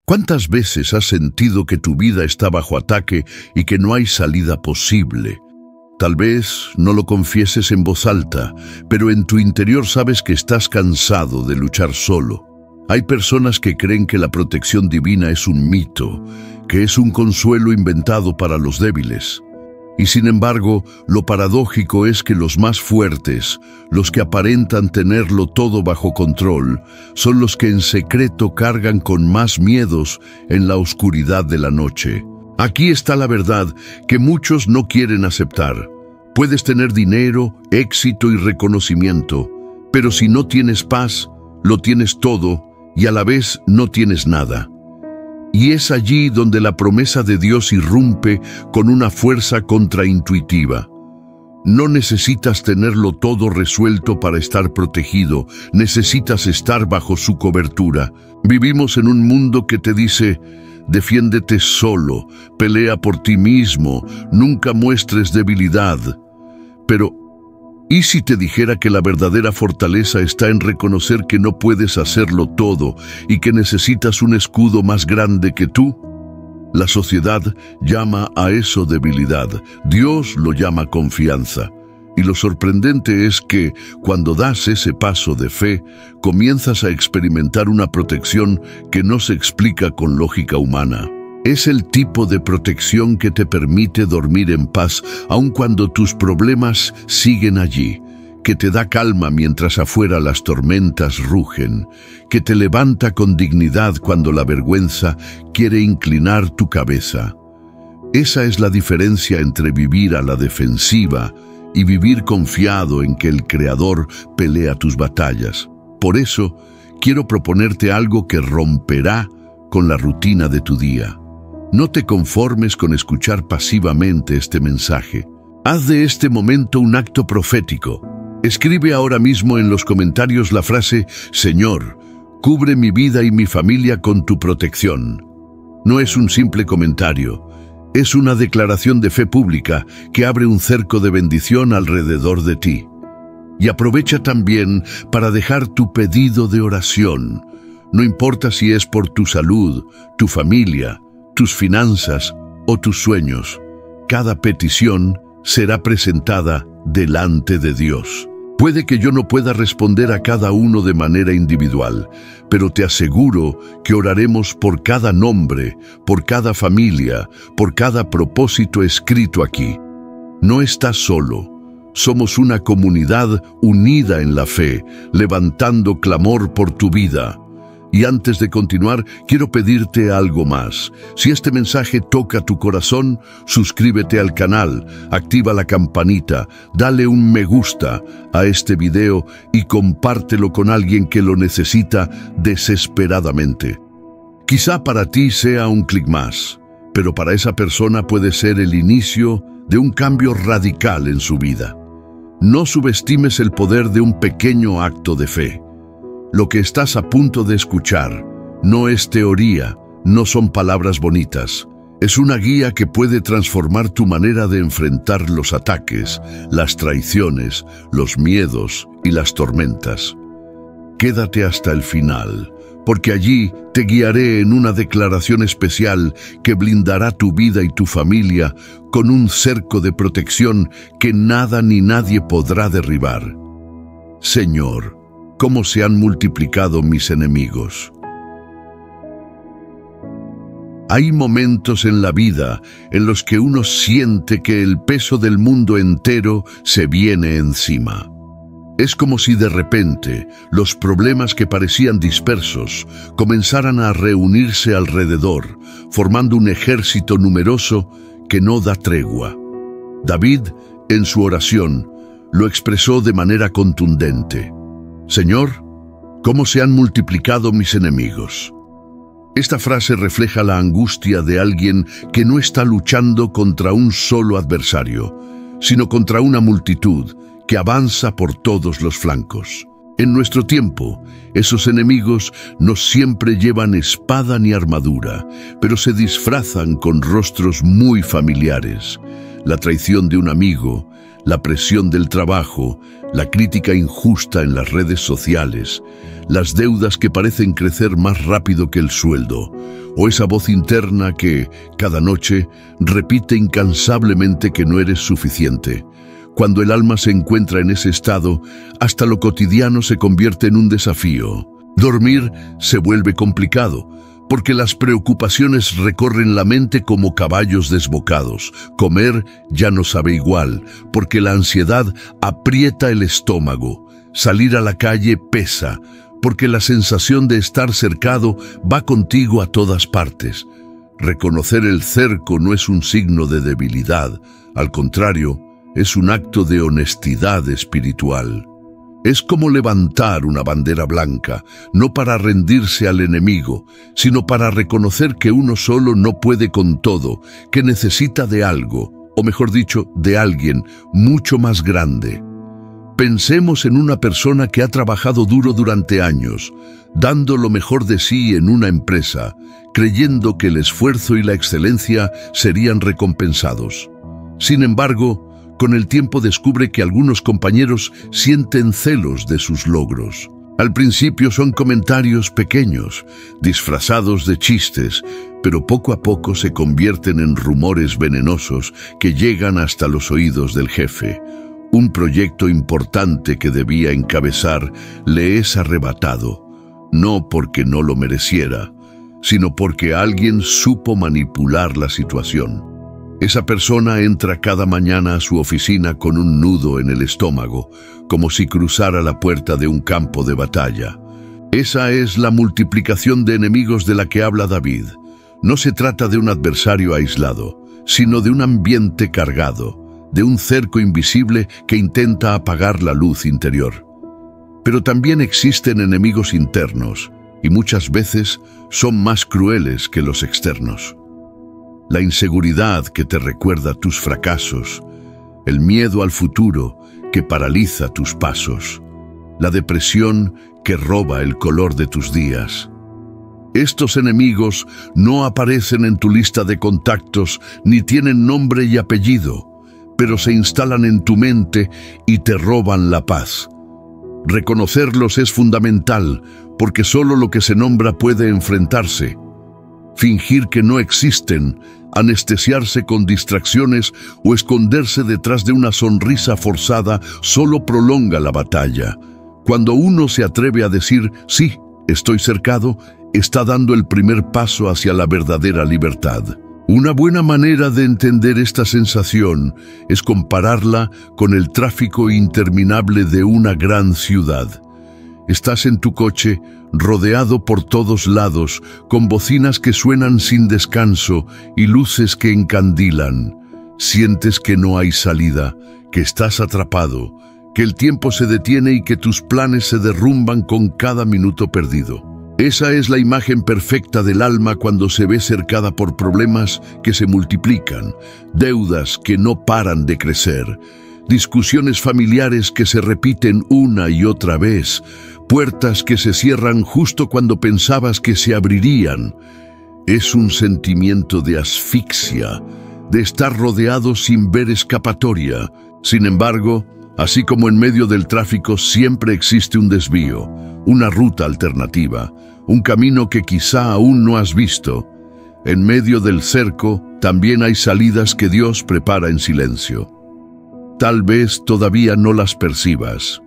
¿Cuántas veces has sentido que tu vida está bajo ataque y que no hay salida posible? Tal vez no lo confieses en voz alta, pero en tu interior sabes que estás cansado de luchar solo. Hay personas que creen que la protección divina es un mito, que es un consuelo inventado para los débiles. Y sin embargo, lo paradójico es que los más fuertes, los que aparentan tenerlo todo bajo control, son los que en secreto cargan con más miedos en la oscuridad de la noche. Aquí está la verdad que muchos no quieren aceptar. Puedes tener dinero, éxito y reconocimiento, pero si no tienes paz, lo tienes todo y a la vez no tienes nada. Y es allí donde la promesa de Dios irrumpe con una fuerza contraintuitiva. No necesitas tenerlo todo resuelto para estar protegido, necesitas estar bajo su cobertura. Vivimos en un mundo que te dice: defiéndete solo, pelea por ti mismo, nunca muestres debilidad. Pero, ¿y si te dijera que la verdadera fortaleza está en reconocer que no puedes hacerlo todo y que necesitas un escudo más grande que tú? La sociedad llama a eso debilidad, Dios lo llama confianza. Y lo sorprendente es que, cuando das ese paso de fe, comienzas a experimentar una protección que no se explica con lógica humana. Es el tipo de protección que te permite dormir en paz, aun cuando tus problemas siguen allí, que te da calma mientras afuera las tormentas rugen, que te levanta con dignidad cuando la vergüenza quiere inclinar tu cabeza. Esa es la diferencia entre vivir a la defensiva y vivir confiado en que el Creador pelea tus batallas. Por eso, quiero proponerte algo que romperá con la rutina de tu día. No te conformes con escuchar pasivamente este mensaje. Haz de este momento un acto profético. Escribe ahora mismo en los comentarios la frase: Señor, cubre mi vida y mi familia con tu protección. No es un simple comentario, es una declaración de fe pública que abre un cerco de bendición alrededor de ti. Y aprovecha también para dejar tu pedido de oración. No importa si es por tu salud, tu familia, tus finanzas o tus sueños. Cada petición será presentada delante de Dios. Puede que yo no pueda responder a cada uno de manera individual, pero te aseguro que oraremos por cada nombre, por cada familia, por cada propósito escrito aquí. No estás solo. Somos una comunidad unida en la fe, levantando clamor por tu vida. Y antes de continuar, quiero pedirte algo más. Si este mensaje toca tu corazón, suscríbete al canal, activa la campanita, dale un me gusta a este video y compártelo con alguien que lo necesita desesperadamente. Quizá para ti sea un clic más, pero para esa persona puede ser el inicio de un cambio radical en su vida. No subestimes el poder de un pequeño acto de fe. Lo que estás a punto de escuchar no es teoría, no son palabras bonitas. Es una guía que puede transformar tu manera de enfrentar los ataques, las traiciones, los miedos y las tormentas. Quédate hasta el final, porque allí te guiaré en una declaración especial que blindará tu vida y tu familia con un cerco de protección que nada ni nadie podrá derribar. Señor, ¿cómo se han multiplicado mis enemigos? Hay momentos en la vida en los que uno siente que el peso del mundo entero se viene encima. Es como si de repente los problemas que parecían dispersos comenzaran a reunirse alrededor, formando un ejército numeroso que no da tregua. David, en su oración, lo expresó de manera contundente: Señor, ¿cómo se han multiplicado mis enemigos? Esta frase refleja la angustia de alguien que no está luchando contra un solo adversario, sino contra una multitud que avanza por todos los flancos. En nuestro tiempo, esos enemigos no siempre llevan espada ni armadura, pero se disfrazan con rostros muy familiares. la traición de un amigo, la presión del trabajo, la crítica injusta en las redes sociales, las deudas que parecen crecer más rápido que el sueldo, o esa voz interna que, cada noche, repite incansablemente que no eres suficiente. Cuando el alma se encuentra en ese estado, hasta lo cotidiano se convierte en un desafío. Dormir se vuelve complicado, porque las preocupaciones recorren la mente como caballos desbocados. Comer ya no sabe igual, porque la ansiedad aprieta el estómago. Salir a la calle pesa, porque la sensación de estar cercado va contigo a todas partes. Reconocer el cerco no es un signo de debilidad, al contrario, es un acto de honestidad espiritual. Es como levantar una bandera blanca, no para rendirse al enemigo, sino para reconocer que uno solo no puede con todo, que necesita de algo, o mejor dicho, de alguien mucho más grande. Pensemos en una persona que ha trabajado duro durante años, dando lo mejor de sí en una empresa, creyendo que el esfuerzo y la excelencia serían recompensados. Sin embargo, con el tiempo descubre que algunos compañeros sienten celos de sus logros. Al principio son comentarios pequeños, disfrazados de chistes, pero poco a poco se convierten en rumores venenosos que llegan hasta los oídos del jefe. Un proyecto importante que debía encabezar le es arrebatado, no porque no lo mereciera, sino porque alguien supo manipular la situación. Esa persona entra cada mañana a su oficina con un nudo en el estómago, como si cruzara la puerta de un campo de batalla. Esa es la multiplicación de enemigos de la que habla David. No se trata de un adversario aislado, sino de un ambiente cargado, de un cerco invisible que intenta apagar la luz interior. Pero también existen enemigos internos, y muchas veces son más crueles que los externos. La inseguridad que te recuerda tus fracasos, el miedo al futuro que paraliza tus pasos, la depresión que roba el color de tus días. Estos enemigos no aparecen en tu lista de contactos ni tienen nombre y apellido, pero se instalan en tu mente y te roban la paz. Reconocerlos es fundamental, porque solo lo que se nombra puede enfrentarse. Fingir que no existen, anestesiarse con distracciones o esconderse detrás de una sonrisa forzada solo prolonga la batalla. Cuando uno se atreve a decir, sí, estoy cercado, está dando el primer paso hacia la verdadera libertad. Una buena manera de entender esta sensación es compararla con el tráfico interminable de una gran ciudad. Estás en tu coche, rodeado por todos lados, con bocinas que suenan sin descanso y luces que encandilan. Sientes que no hay salida, que estás atrapado, que el tiempo se detiene y que tus planes se derrumban con cada minuto perdido. Esa es la imagen perfecta del alma cuando se ve cercada por problemas que se multiplican, deudas que no paran de crecer, discusiones familiares que se repiten una y otra vez, puertas que se cierran justo cuando pensabas que se abrirían. Es un sentimiento de asfixia, de estar rodeado sin ver escapatoria. Sin embargo, así como en medio del tráfico siempre existe un desvío, una ruta alternativa, un camino que quizá aún no has visto. En medio del cerco también hay salidas que Dios prepara en silencio. Tal vez todavía no las percibas,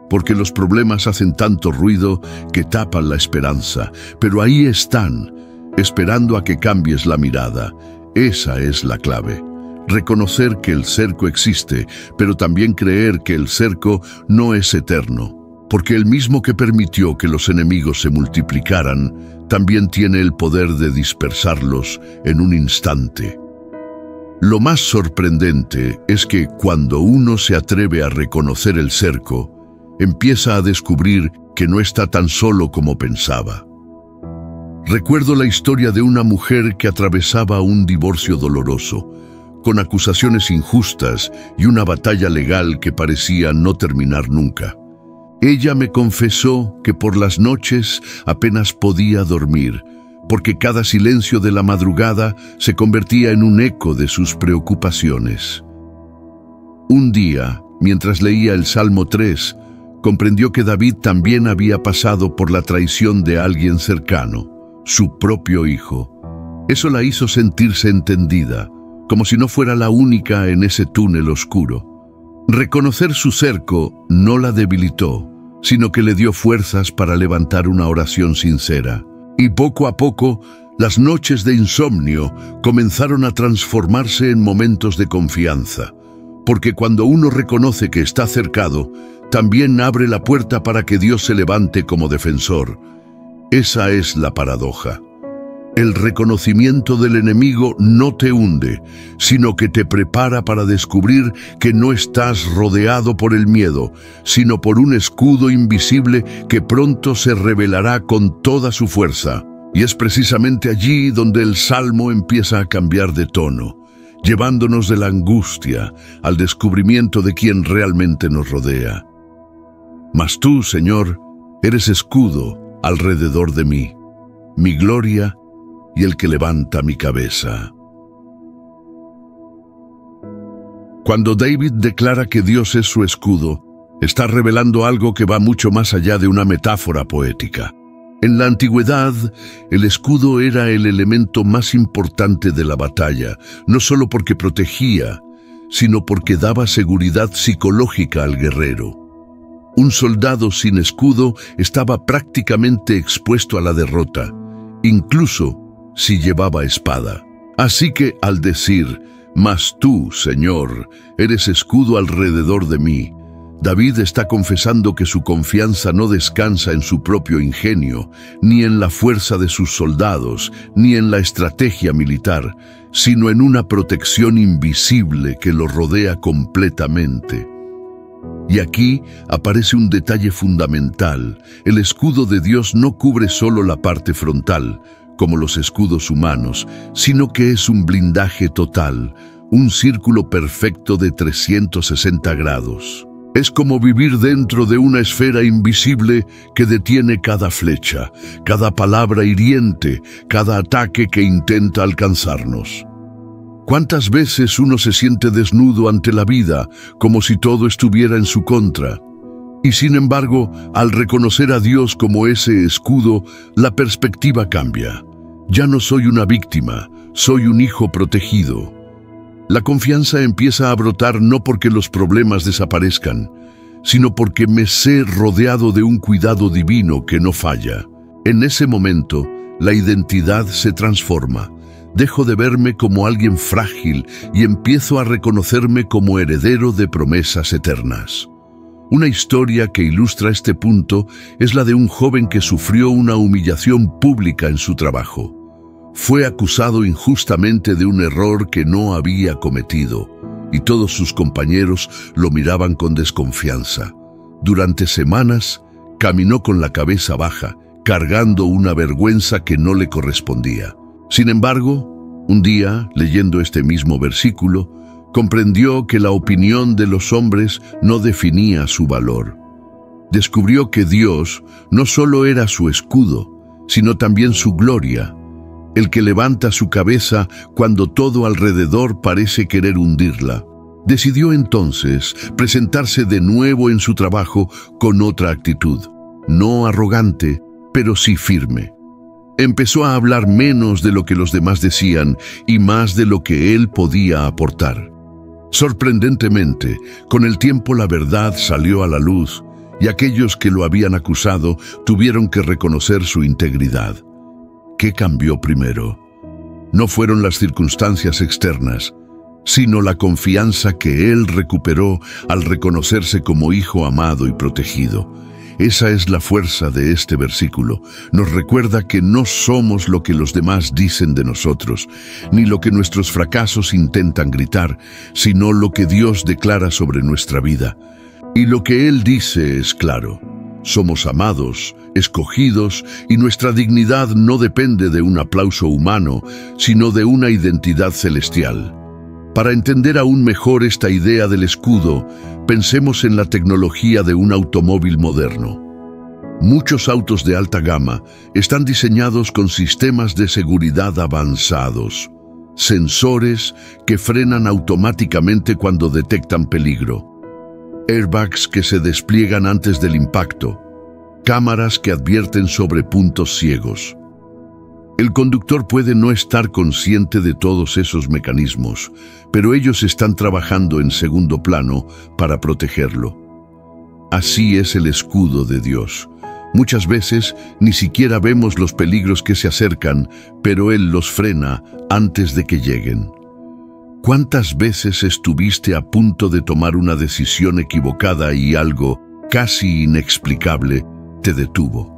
porque los problemas hacen tanto ruido que tapan la esperanza, pero ahí están, esperando a que cambies la mirada. Esa es la clave. Reconocer que el cerco existe, pero también creer que el cerco no es eterno, porque el mismo que permitió que los enemigos se multiplicaran, también tiene el poder de dispersarlos en un instante. Lo más sorprendente es que cuando uno se atreve a reconocer el cerco, empieza a descubrir que no está tan solo como pensaba. Recuerdo la historia de una mujer que atravesaba un divorcio doloroso, con acusaciones injustas y una batalla legal que parecía no terminar nunca. Ella me confesó que por las noches apenas podía dormir, porque cada silencio de la madrugada se convertía en un eco de sus preocupaciones. Un día, mientras leía el Salmo 3, comprendió que David también había pasado por la traición de alguien cercano, su propio hijo. Eso la hizo sentirse entendida, como si no fuera la única en ese túnel oscuro. Reconocer su cerco no la debilitó, sino que le dio fuerzas para levantar una oración sincera. Y poco a poco, las noches de insomnio comenzaron a transformarse en momentos de confianza, porque cuando uno reconoce que está cercado, también abre la puerta para que Dios se levante como defensor. Esa es la paradoja. El reconocimiento del enemigo no te hunde, sino que te prepara para descubrir que no estás rodeado por el miedo, sino por un escudo invisible que pronto se revelará con toda su fuerza. Y es precisamente allí donde el Salmo empieza a cambiar de tono, llevándonos de la angustia al descubrimiento de quién realmente nos rodea. Mas tú, Señor, eres escudo alrededor de mí, mi gloria y el que levanta mi cabeza. Cuando David declara que Dios es su escudo, está revelando algo que va mucho más allá de una metáfora poética. En la antigüedad, el escudo era el elemento más importante de la batalla, no solo porque protegía, sino porque daba seguridad psicológica al guerrero. Un soldado sin escudo estaba prácticamente expuesto a la derrota, incluso si llevaba espada. Así que al decir, «Mas tú, Señor, eres escudo alrededor de mí», David está confesando que su confianza no descansa en su propio ingenio, ni en la fuerza de sus soldados, ni en la estrategia militar, sino en una protección invisible que lo rodea completamente. Y aquí aparece un detalle fundamental. El escudo de Dios no cubre solo la parte frontal, como los escudos humanos, sino que es un blindaje total, un círculo perfecto de 360 grados. Es como vivir dentro de una esfera invisible que detiene cada flecha, cada palabra hiriente, cada ataque que intenta alcanzarnos. ¿Cuántas veces uno se siente desnudo ante la vida, como si todo estuviera en su contra? Y sin embargo, al reconocer a Dios como ese escudo, la perspectiva cambia. Ya no soy una víctima, soy un hijo protegido. La confianza empieza a brotar no porque los problemas desaparezcan, sino porque me sé rodeado de un cuidado divino que no falla. En ese momento, la identidad se transforma. Dejo de verme como alguien frágil y empiezo a reconocerme como heredero de promesas eternas. Una historia que ilustra este punto es la de un joven que sufrió una humillación pública en su trabajo. Fue acusado injustamente de un error que no había cometido, y todos sus compañeros lo miraban con desconfianza. Durante semanas, caminó con la cabeza baja, cargando una vergüenza que no le correspondía. Sin embargo, un día, leyendo este mismo versículo, comprendió que la opinión de los hombres no definía su valor. Descubrió que Dios no solo era su escudo, sino también su gloria, el que levanta su cabeza cuando todo alrededor parece querer hundirla. Decidió entonces presentarse de nuevo en su trabajo con otra actitud, no arrogante, pero sí firme. Empezó a hablar menos de lo que los demás decían y más de lo que él podía aportar. Sorprendentemente, con el tiempo la verdad salió a la luz y aquellos que lo habían acusado tuvieron que reconocer su integridad. ¿Qué cambió primero? No fueron las circunstancias externas, sino la confianza que él recuperó al reconocerse como hijo amado y protegido. Esa es la fuerza de este versículo. Nos recuerda que no somos lo que los demás dicen de nosotros, ni lo que nuestros fracasos intentan gritar, sino lo que Dios declara sobre nuestra vida. Y lo que Él dice es claro. Somos amados, escogidos, y nuestra dignidad no depende de un aplauso humano, sino de una identidad celestial. Para entender aún mejor esta idea del escudo, pensemos en la tecnología de un automóvil moderno. Muchos autos de alta gama están diseñados con sistemas de seguridad avanzados, sensores que frenan automáticamente cuando detectan peligro, airbags que se despliegan antes del impacto, cámaras que advierten sobre puntos ciegos. El conductor puede no estar consciente de todos esos mecanismos, pero ellos están trabajando en segundo plano para protegerlo. Así es el escudo de Dios. Muchas veces ni siquiera vemos los peligros que se acercan, pero Él los frena antes de que lleguen. ¿Cuántas veces estuviste a punto de tomar una decisión equivocada y algo casi inexplicable te detuvo?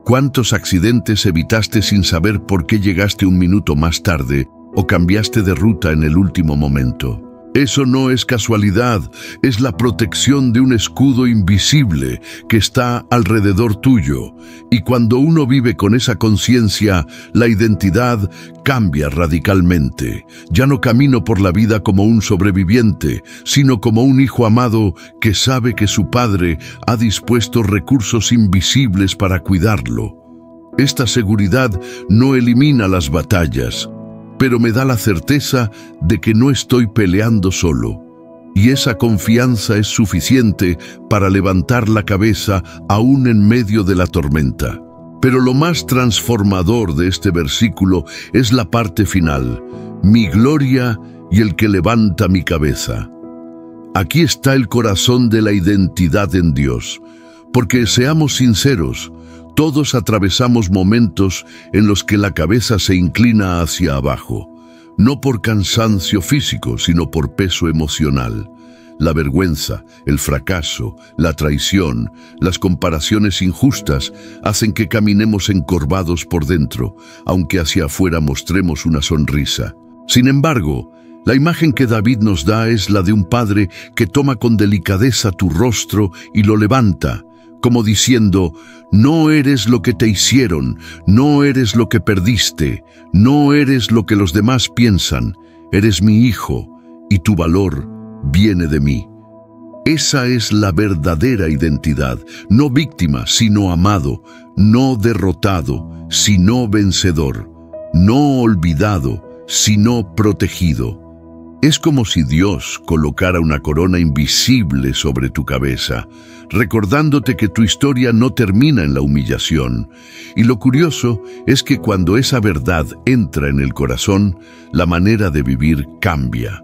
¿Cuántos accidentes evitaste sin saber por qué llegaste un minuto más tarde o cambiaste de ruta en el último momento? Eso no es casualidad, es la protección de un escudo invisible que está alrededor tuyo. Y cuando uno vive con esa conciencia, la identidad cambia radicalmente. Ya no camino por la vida como un sobreviviente, sino como un hijo amado que sabe que su padre ha dispuesto recursos invisibles para cuidarlo. Esta seguridad no elimina las batallas, pero me da la certeza de que no estoy peleando solo. Y esa confianza es suficiente para levantar la cabeza aún en medio de la tormenta. Pero lo más transformador de este versículo es la parte final: mi gloria y el que levanta mi cabeza. Aquí está el corazón de la identidad en Dios. Porque seamos sinceros, todos atravesamos momentos en los que la cabeza se inclina hacia abajo, no por cansancio físico, sino por peso emocional. La vergüenza, el fracaso, la traición, las comparaciones injustas hacen que caminemos encorvados por dentro, aunque hacia afuera mostremos una sonrisa. Sin embargo, la imagen que David nos da es la de un padre que toma con delicadeza tu rostro y lo levanta, como diciendo: no eres lo que te hicieron, no eres lo que perdiste, no eres lo que los demás piensan, eres mi hijo y tu valor viene de mí. Esa es la verdadera identidad, no víctima, sino amado, no derrotado, sino vencedor, no olvidado, sino protegido. Es como si Dios colocara una corona invisible sobre tu cabeza, recordándote que tu historia no termina en la humillación. Y lo curioso es que cuando esa verdad entra en el corazón, la manera de vivir cambia.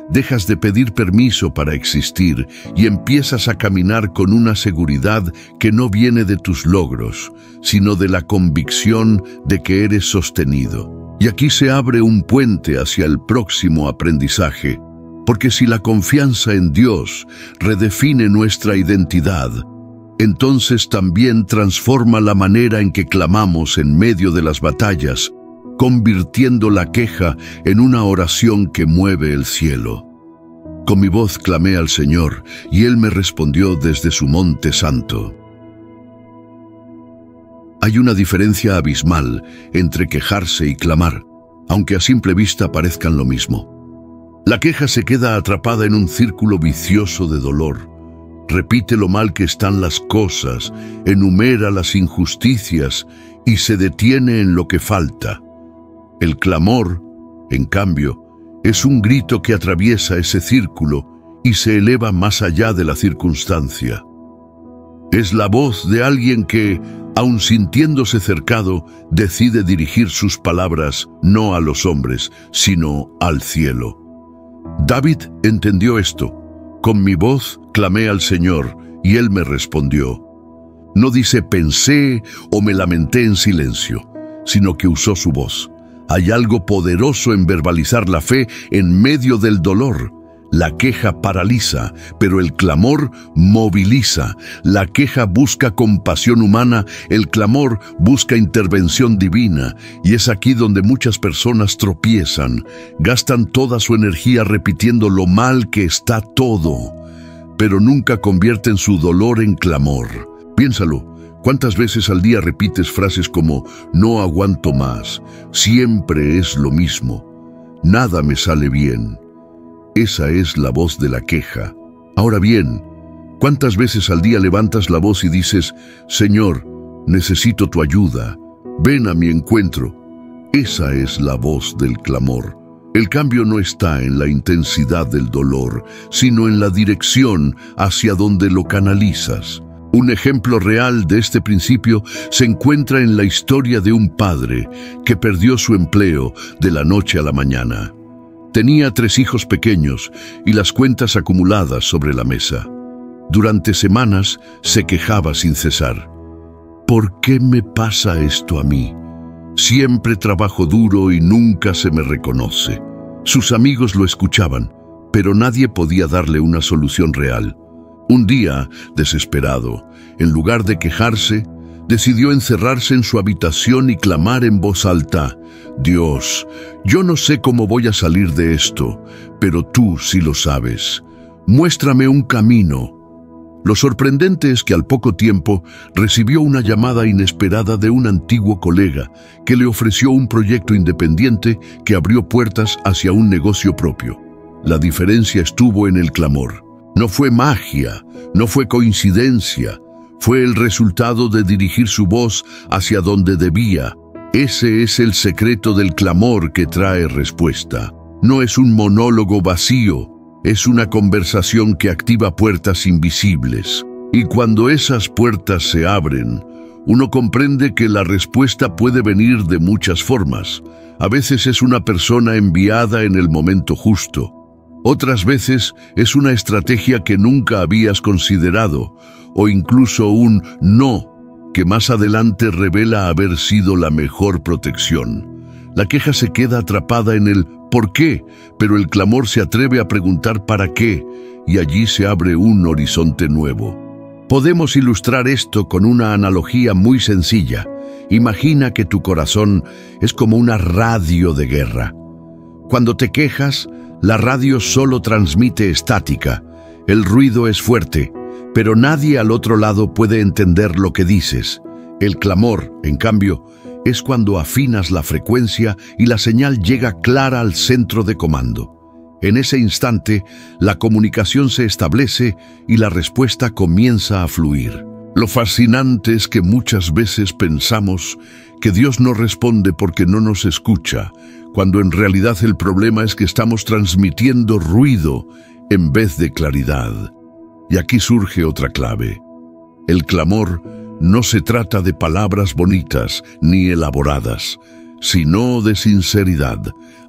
Dejas de pedir permiso para existir y empiezas a caminar con una seguridad que no viene de tus logros, sino de la convicción de que eres sostenido. Y aquí se abre un puente hacia el próximo aprendizaje, porque si la confianza en Dios redefine nuestra identidad, entonces también transforma la manera en que clamamos en medio de las batallas, convirtiendo la queja en una oración que mueve el cielo. Con mi voz clamé al Señor, y Él me respondió desde su monte santo. Hay una diferencia abismal entre quejarse y clamar, aunque a simple vista parezcan lo mismo. La queja se queda atrapada en un círculo vicioso de dolor. Repite lo mal que están las cosas, enumera las injusticias y se detiene en lo que falta. El clamor, en cambio, es un grito que atraviesa ese círculo y se eleva más allá de la circunstancia. Es la voz de alguien que, aun sintiéndose cercado, decide dirigir sus palabras no a los hombres, sino al cielo. David entendió esto. Con mi voz clamé al Señor, y Él me respondió. No dice pensé o me lamenté en silencio, sino que usó su voz. Hay algo poderoso en verbalizar la fe en medio del dolor. La queja paraliza, pero el clamor moviliza. La queja busca compasión humana, el clamor busca intervención divina. Y es aquí donde muchas personas tropiezan, gastan toda su energía repitiendo lo mal que está todo, pero nunca convierten su dolor en clamor. Piénsalo. ¿Cuántas veces al día repites frases como no aguanto más, siempre es lo mismo, nada me sale bien? Esa es la voz de la queja. Ahora bien, ¿cuántas veces al día levantas la voz y dices, Señor, necesito tu ayuda, ven a mi encuentro. Esa es la voz del clamor. El cambio no está en la intensidad del dolor, sino en la dirección hacia donde lo canalizas. Un ejemplo real de este principio se encuentra en la historia de un padre que perdió su empleo de la noche a la mañana. Tenía 3 hijos pequeños y las cuentas acumuladas sobre la mesa. Durante semanas se quejaba sin cesar. ¿Por qué me pasa esto a mí? Siempre trabajo duro y nunca se me reconoce. Sus amigos lo escuchaban, pero nadie podía darle una solución real. Un día, desesperado, en lugar de quejarse, decidió encerrarse en su habitación y clamar en voz alta: Dios, yo no sé cómo voy a salir de esto, pero tú sí lo sabes. Muéstrame un camino. Lo sorprendente es que al poco tiempo recibió una llamada inesperada de un antiguo colega que le ofreció un proyecto independiente que abrió puertas hacia un negocio propio. La diferencia estuvo en el clamor. No fue magia, no fue coincidencia, fue el resultado de dirigir su voz hacia donde debía. Ese es el secreto del clamor que trae respuesta. No es un monólogo vacío, es una conversación que activa puertas invisibles. Y cuando esas puertas se abren, uno comprende que la respuesta puede venir de muchas formas. A veces es una persona enviada en el momento justo. Otras veces es una estrategia que nunca habías considerado, o incluso un no, que más adelante revela haber sido la mejor protección. La queja se queda atrapada en el ¿por qué?, pero el clamor se atreve a preguntar ¿para qué?, y allí se abre un horizonte nuevo. Podemos ilustrar esto con una analogía muy sencilla. Imagina que tu corazón es como una radio de guerra. Cuando te quejas, la radio solo transmite estática. El ruido es fuerte, pero nadie al otro lado puede entender lo que dices. El clamor, en cambio, es cuando afinas la frecuencia y la señal llega clara al centro de comando. En ese instante, la comunicación se establece y la respuesta comienza a fluir. Lo fascinante es que muchas veces pensamos que Dios no responde porque no nos escucha, cuando en realidad el problema es que estamos transmitiendo ruido en vez de claridad. Y aquí surge otra clave. El clamor no se trata de palabras bonitas ni elaboradas, sino de sinceridad.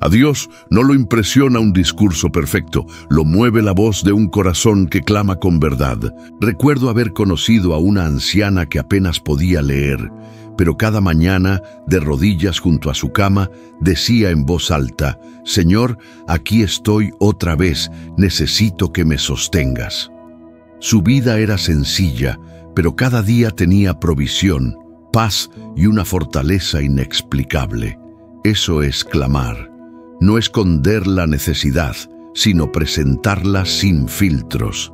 A Dios no lo impresiona un discurso perfecto, lo mueve la voz de un corazón que clama con verdad. Recuerdo haber conocido a una anciana que apenas podía leer, pero cada mañana, de rodillas junto a su cama, decía en voz alta: «Señor, aquí estoy otra vez, necesito que me sostengas». Su vida era sencilla, pero cada día tenía provisión, paz y una fortaleza inexplicable. Eso es clamar. No esconder la necesidad, sino presentarla sin filtros.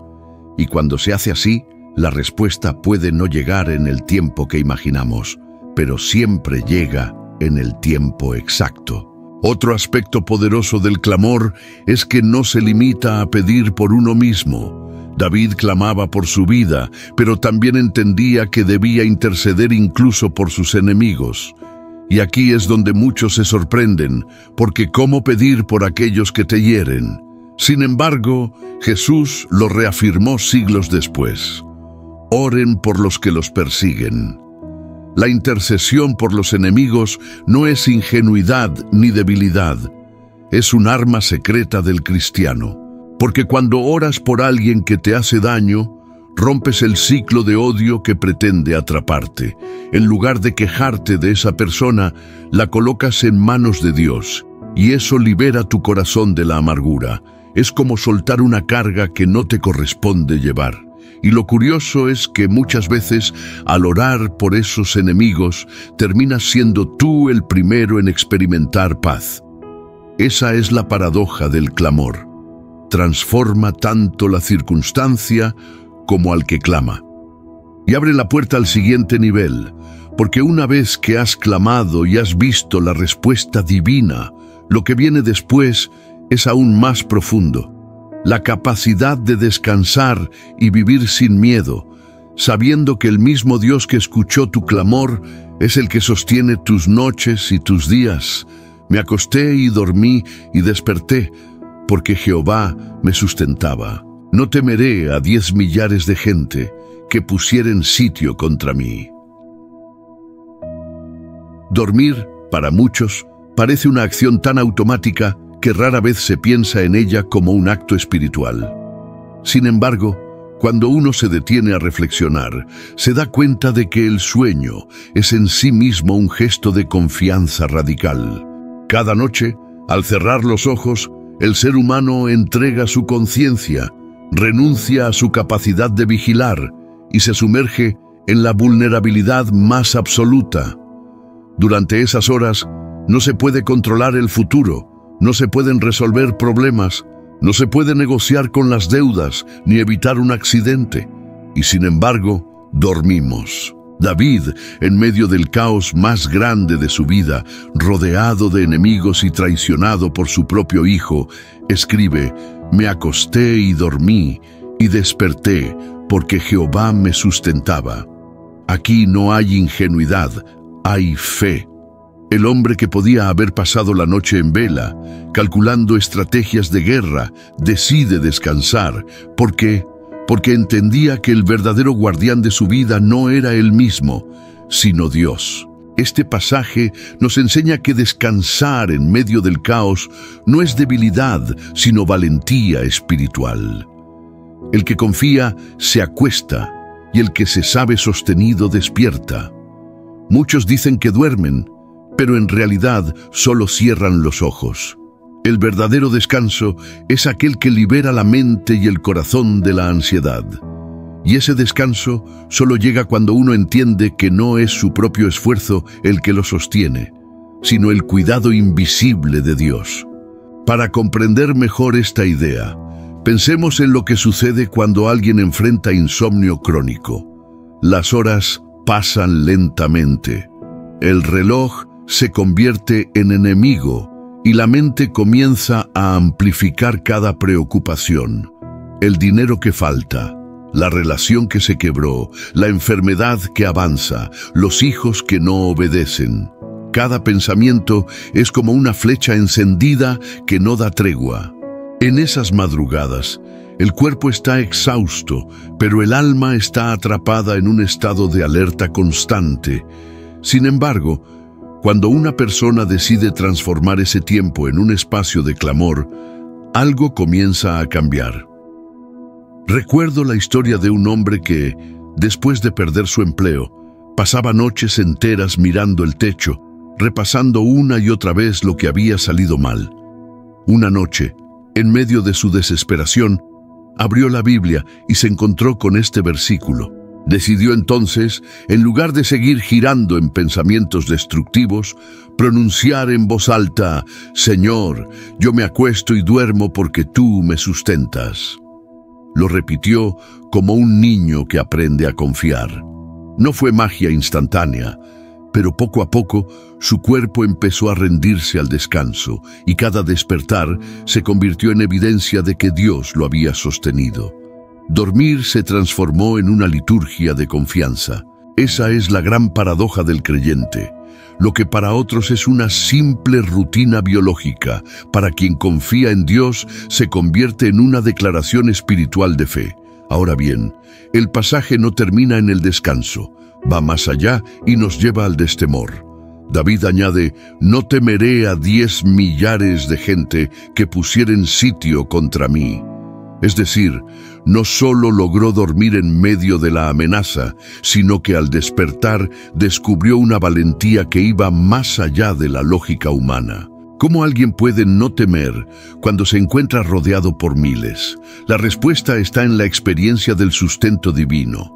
Y cuando se hace así, la respuesta puede no llegar en el tiempo que imaginamos, pero siempre llega en el tiempo exacto. Otro aspecto poderoso del clamor es que no se limita a pedir por uno mismo. David clamaba por su vida, pero también entendía que debía interceder incluso por sus enemigos. Y aquí es donde muchos se sorprenden, porque ¿cómo pedir por aquellos que te hieren? Sin embargo, Jesús lo reafirmó siglos después. Oren por los que los persiguen. La intercesión por los enemigos no es ingenuidad ni debilidad, es un arma secreta del cristiano. Porque cuando oras por alguien que te hace daño, rompes el ciclo de odio que pretende atraparte. En lugar de quejarte de esa persona, la colocas en manos de Dios, y eso libera tu corazón de la amargura. Es como soltar una carga que no te corresponde llevar. Y lo curioso es que muchas veces, al orar por esos enemigos, terminas siendo tú el primero en experimentar paz. Esa es la paradoja del clamor. Transforma tanto la circunstancia como al que clama. Y abre la puerta al siguiente nivel, porque una vez que has clamado y has visto la respuesta divina, lo que viene después es aún más profundo. La capacidad de descansar y vivir sin miedo, sabiendo que el mismo Dios que escuchó tu clamor es el que sostiene tus noches y tus días. Me acosté y dormí y desperté, porque Jehová me sustentaba. No temeré a 10 millares de gente que pusieren sitio contra mí. Dormir, para muchos, parece una acción tan automática que rara vez se piensa en ella como un acto espiritual. Sin embargo, cuando uno se detiene a reflexionar, se da cuenta de que el sueño es en sí mismo un gesto de confianza radical. Cada noche, al cerrar los ojos, el ser humano entrega su conciencia, renuncia a su capacidad de vigilar y se sumerge en la vulnerabilidad más absoluta. Durante esas horas, no se puede controlar el futuro, no se pueden resolver problemas, no se puede negociar con las deudas ni evitar un accidente. Y sin embargo, dormimos. David, en medio del caos más grande de su vida, rodeado de enemigos y traicionado por su propio hijo, escribe: «Me acosté y dormí, y desperté, porque Jehová me sustentaba». Aquí no hay ingenuidad, hay fe. El hombre que podía haber pasado la noche en vela, calculando estrategias de guerra, decide descansar. ¿Por qué? Porque entendía que el verdadero guardián de su vida no era él mismo, sino Dios. Este pasaje nos enseña que descansar en medio del caos no es debilidad, sino valentía espiritual. El que confía se acuesta, y el que se sabe sostenido despierta. Muchos dicen que duermen, pero en realidad solo cierran los ojos. El verdadero descanso es aquel que libera la mente y el corazón de la ansiedad. Y ese descanso solo llega cuando uno entiende que no es su propio esfuerzo el que lo sostiene, sino el cuidado invisible de Dios. Para comprender mejor esta idea, pensemos en lo que sucede cuando alguien enfrenta insomnio crónico. Las horas pasan lentamente. El reloj se convierte en enemigo y la mente comienza a amplificar cada preocupación. El dinero que falta, la relación que se quebró, la enfermedad que avanza, los hijos que no obedecen. Cada pensamiento es como una flecha encendida que no da tregua. En esas madrugadas, el cuerpo está exhausto, pero el alma está atrapada en un estado de alerta constante. Sin embargo, cuando una persona decide transformar ese tiempo en un espacio de clamor, algo comienza a cambiar. Recuerdo la historia de un hombre que, después de perder su empleo, pasaba noches enteras mirando el techo, repasando una y otra vez lo que había salido mal. Una noche, en medio de su desesperación, abrió la Biblia y se encontró con este versículo. Decidió entonces, en lugar de seguir girando en pensamientos destructivos, pronunciar en voz alta: «Señor, yo me acuesto y duermo porque tú me sustentas». Lo repitió como un niño que aprende a confiar. No fue magia instantánea, pero poco a poco su cuerpo empezó a rendirse al descanso y cada despertar se convirtió en evidencia de que Dios lo había sostenido. Dormir se transformó en una liturgia de confianza. Esa es la gran paradoja del creyente. Lo que para otros es una simple rutina biológica, para quien confía en Dios se convierte en una declaración espiritual de fe. Ahora bien, el pasaje no termina en el descanso, va más allá y nos lleva al destemor. David añade: «No temeré a 10 millares de gente que pusieren sitio contra mí». Es decir, no solo logró dormir en medio de la amenaza, sino que al despertar descubrió una valentía que iba más allá de la lógica humana. ¿Cómo alguien puede no temer cuando se encuentra rodeado por miles? La respuesta está en la experiencia del sustento divino.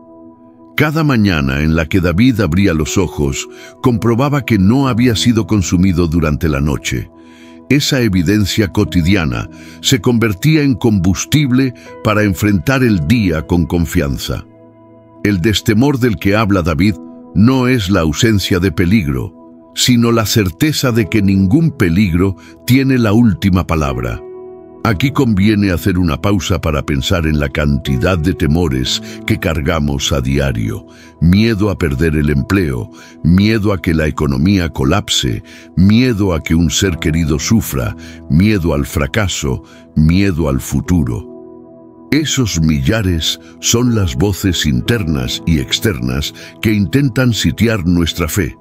Cada mañana en la que David abría los ojos, comprobaba que no había sido consumido durante la noche. Esa evidencia cotidiana se convertía en combustible para enfrentar el día con confianza. El destemor del que habla David no es la ausencia de peligro, sino la certeza de que ningún peligro tiene la última palabra. Aquí conviene hacer una pausa para pensar en la cantidad de temores que cargamos a diario. Miedo a perder el empleo, miedo a que la economía colapse, miedo a que un ser querido sufra, miedo al fracaso, miedo al futuro. Esos millares son las voces internas y externas que intentan sitiar nuestra fe.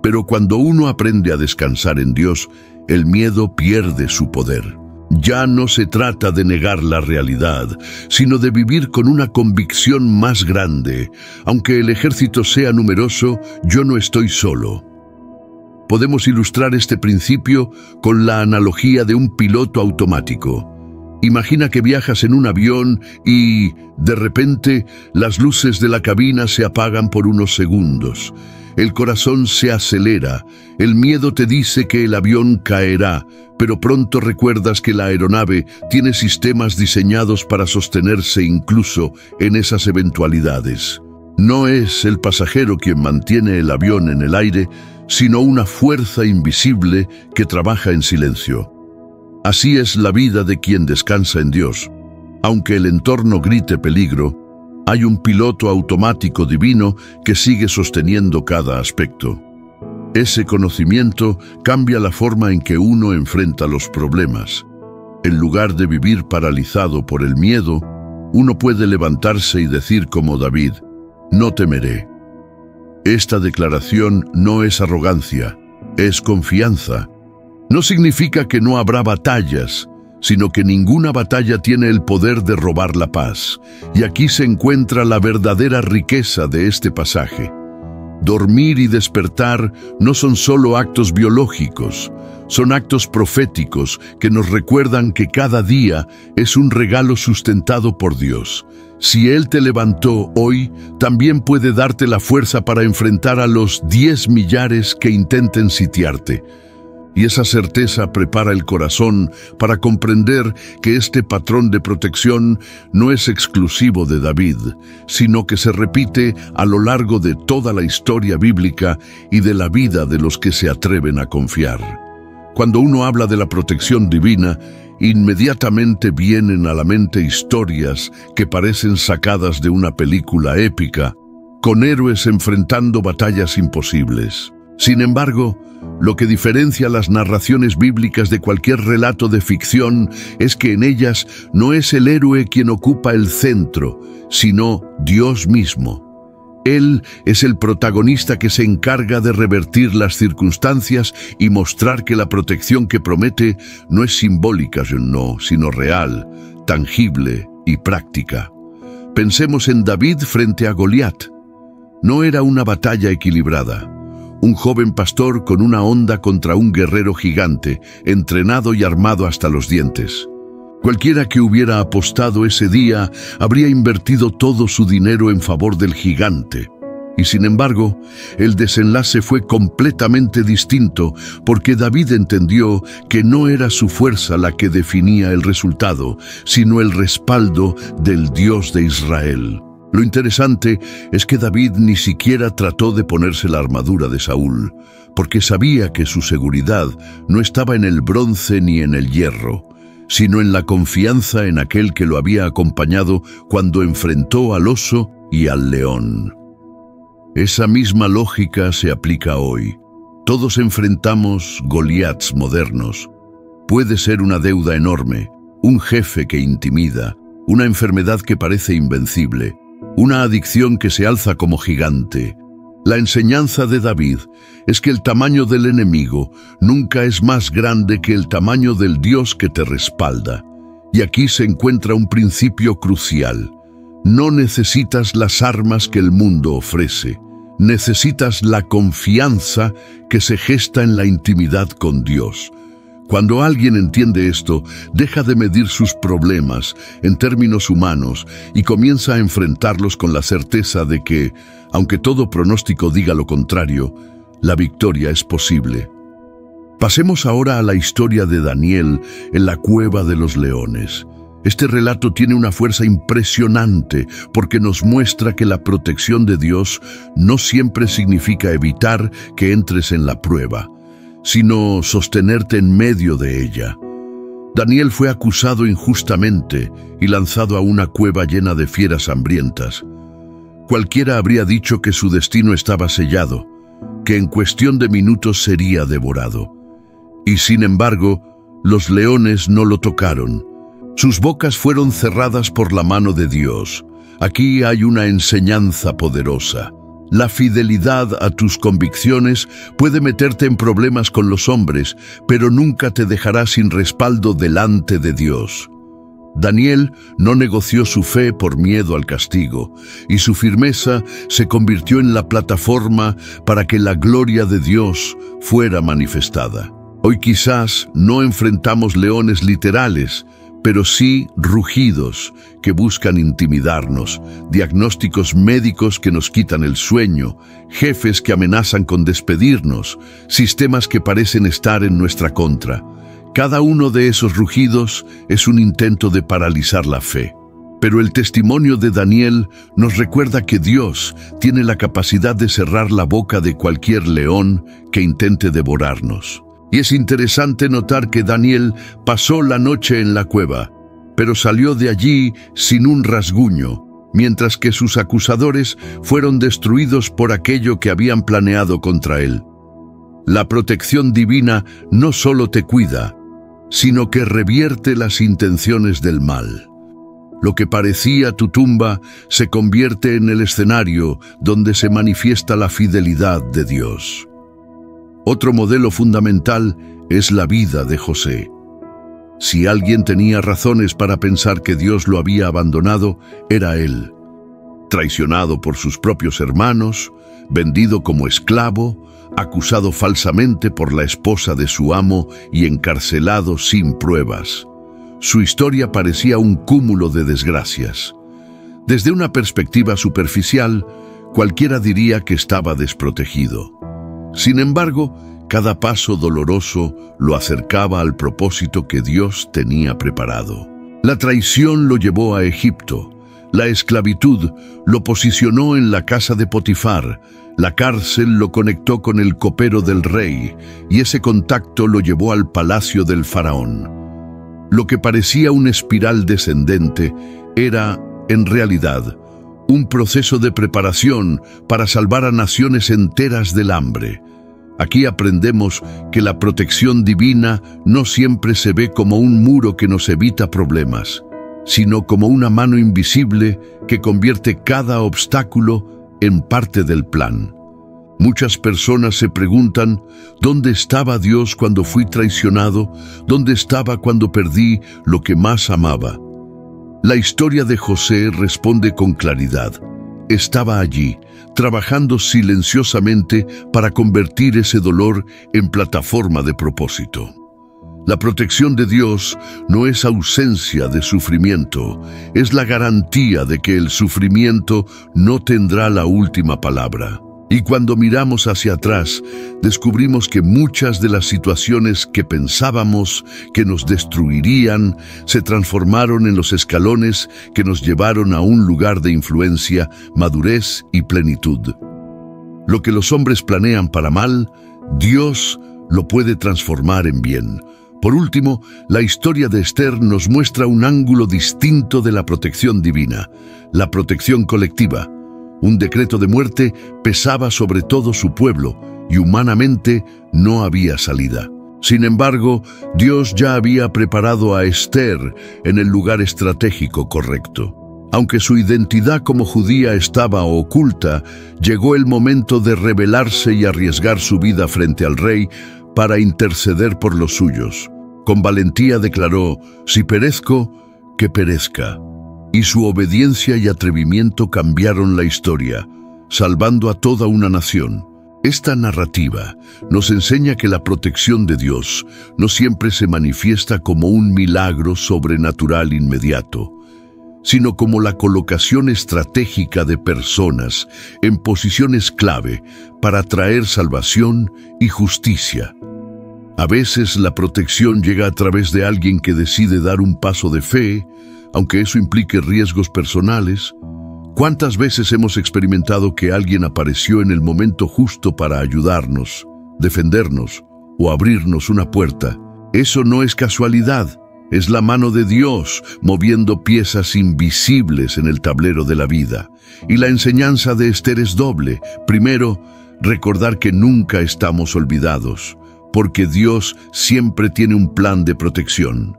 Pero cuando uno aprende a descansar en Dios, el miedo pierde su poder. Ya no se trata de negar la realidad, sino de vivir con una convicción más grande. Aunque el ejército sea numeroso, yo no estoy solo. Podemos ilustrar este principio con la analogía de un piloto automático. Imagina que viajas en un avión y, de repente, las luces de la cabina se apagan por unos segundos. El corazón se acelera, el miedo te dice que el avión caerá, pero pronto recuerdas que la aeronave tiene sistemas diseñados para sostenerse incluso en esas eventualidades. No es el pasajero quien mantiene el avión en el aire, sino una fuerza invisible que trabaja en silencio. Así es la vida de quien descansa en Dios. Aunque el entorno grite peligro, hay un piloto automático divino que sigue sosteniendo cada aspecto. Ese conocimiento cambia la forma en que uno enfrenta los problemas. En lugar de vivir paralizado por el miedo, uno puede levantarse y decir como David: no temeré. Esta declaración no es arrogancia, es confianza. No significa que no habrá batallas, sino que ninguna batalla tiene el poder de robar la paz. Y aquí se encuentra la verdadera riqueza de este pasaje. Dormir y despertar no son solo actos biológicos, son actos proféticos que nos recuerdan que cada día es un regalo sustentado por Dios. Si Él te levantó hoy, también puede darte la fuerza para enfrentar a los 10 millares que intenten sitiarte. Y esa certeza prepara el corazón para comprender que este patrón de protección no es exclusivo de David, sino que se repite a lo largo de toda la historia bíblica y de la vida de los que se atreven a confiar. Cuando uno habla de la protección divina, inmediatamente vienen a la mente historias que parecen sacadas de una película épica, con héroes enfrentando batallas imposibles. Sin embargo, lo que diferencia las narraciones bíblicas de cualquier relato de ficción es que en ellas no es el héroe quien ocupa el centro, sino Dios mismo. Él es el protagonista que se encarga de revertir las circunstancias y mostrar que la protección que promete no es simbólica, no, sino real, tangible y práctica. Pensemos en David frente a Goliat. No era una batalla equilibrada. Un joven pastor con una honda contra un guerrero gigante, entrenado y armado hasta los dientes. Cualquiera que hubiera apostado ese día habría invertido todo su dinero en favor del gigante. Y sin embargo, el desenlace fue completamente distinto porque David entendió que no era su fuerza la que definía el resultado, sino el respaldo del Dios de Israel. Lo interesante es que David ni siquiera trató de ponerse la armadura de Saúl, porque sabía que su seguridad no estaba en el bronce ni en el hierro, sino en la confianza en aquel que lo había acompañado cuando enfrentó al oso y al león. Esa misma lógica se aplica hoy. Todos enfrentamos Goliats modernos. Puede ser una deuda enorme, un jefe que intimida, una enfermedad que parece invencible, una adicción que se alza como gigante. La enseñanza de David es que el tamaño del enemigo nunca es más grande que el tamaño del Dios que te respalda. Y aquí se encuentra un principio crucial. No necesitas las armas que el mundo ofrece. Necesitas la confianza que se gesta en la intimidad con Dios. Cuando alguien entiende esto, deja de medir sus problemas en términos humanos y comienza a enfrentarlos con la certeza de que, aunque todo pronóstico diga lo contrario, la victoria es posible. Pasemos ahora a la historia de Daniel en la cueva de los leones. Este relato tiene una fuerza impresionante porque nos muestra que la protección de Dios no siempre significa evitar que entres en la prueba, sino sostenerte en medio de ella. Daniel fue acusado injustamente y lanzado a una cueva llena de fieras hambrientas. Cualquiera habría dicho que su destino estaba sellado, que en cuestión de minutos sería devorado. Y sin embargo, los leones no lo tocaron. Sus bocas fueron cerradas por la mano de Dios. Aquí hay una enseñanza poderosa. La fidelidad a tus convicciones puede meterte en problemas con los hombres, pero nunca te dejará sin respaldo delante de Dios. Daniel no negoció su fe por miedo al castigo, y su firmeza se convirtió en la plataforma para que la gloria de Dios fuera manifestada. Hoy quizás no enfrentamos leones literales, pero sí rugidos que buscan intimidarnos, diagnósticos médicos que nos quitan el sueño, jefes que amenazan con despedirnos, sistemas que parecen estar en nuestra contra. Cada uno de esos rugidos es un intento de paralizar la fe. Pero el testimonio de Daniel nos recuerda que Dios tiene la capacidad de cerrar la boca de cualquier león que intente devorarnos. Y es interesante notar que Daniel pasó la noche en la cueva, pero salió de allí sin un rasguño, mientras que sus acusadores fueron destruidos por aquello que habían planeado contra él. La protección divina no solo te cuida, sino que revierte las intenciones del mal. Lo que parecía tu tumba se convierte en el escenario donde se manifiesta la fidelidad de Dios. Otro modelo fundamental es la vida de José. Si alguien tenía razones para pensar que Dios lo había abandonado, era él. Traicionado por sus propios hermanos, vendido como esclavo, acusado falsamente por la esposa de su amo y encarcelado sin pruebas. Su historia parecía un cúmulo de desgracias. Desde una perspectiva superficial, cualquiera diría que estaba desprotegido. Sin embargo, cada paso doloroso lo acercaba al propósito que Dios tenía preparado. La traición lo llevó a Egipto, la esclavitud lo posicionó en la casa de Potifar, la cárcel lo conectó con el copero del rey, y ese contacto lo llevó al palacio del faraón. Lo que parecía una espiral descendente era, en realidad, un proceso de preparación para salvar a naciones enteras del hambre. Aquí aprendemos que la protección divina no siempre se ve como un muro que nos evita problemas, sino como una mano invisible que convierte cada obstáculo en parte del plan. Muchas personas se preguntan, ¿dónde estaba Dios cuando fui traicionado? ¿Dónde estaba cuando perdí lo que más amaba? La historia de José responde con claridad. Estaba allí, trabajando silenciosamente para convertir ese dolor en plataforma de propósito. La protección de Dios no es ausencia de sufrimiento, es la garantía de que el sufrimiento no tendrá la última palabra. Y cuando miramos hacia atrás, descubrimos que muchas de las situaciones que pensábamos que nos destruirían se transformaron en los escalones que nos llevaron a un lugar de influencia, madurez y plenitud. Lo que los hombres planean para mal, Dios lo puede transformar en bien. Por último, la historia de Esther nos muestra un ángulo distinto de la protección divina, la protección colectiva. Un decreto de muerte pesaba sobre todo su pueblo y humanamente no había salida. Sin embargo, Dios ya había preparado a Esther en el lugar estratégico correcto. Aunque su identidad como judía estaba oculta, llegó el momento de rebelarse y arriesgar su vida frente al rey para interceder por los suyos. Con valentía declaró, «Si perezco, que perezca». Y su obediencia y atrevimiento cambiaron la historia, salvando a toda una nación. Esta narrativa nos enseña que la protección de Dios no siempre se manifiesta como un milagro sobrenatural inmediato, sino como la colocación estratégica de personas en posiciones clave para traer salvación y justicia. A veces la protección llega a través de alguien que decide dar un paso de fe, aunque eso implique riesgos personales. ¿Cuántas veces hemos experimentado que alguien apareció en el momento justo para ayudarnos, defendernos o abrirnos una puerta? Eso no es casualidad, Es la mano de Dios moviendo piezas invisibles en el tablero de la vida. Y la enseñanza de Esther es doble. Primero, recordar que nunca estamos olvidados, porque Dios siempre tiene un plan de protección.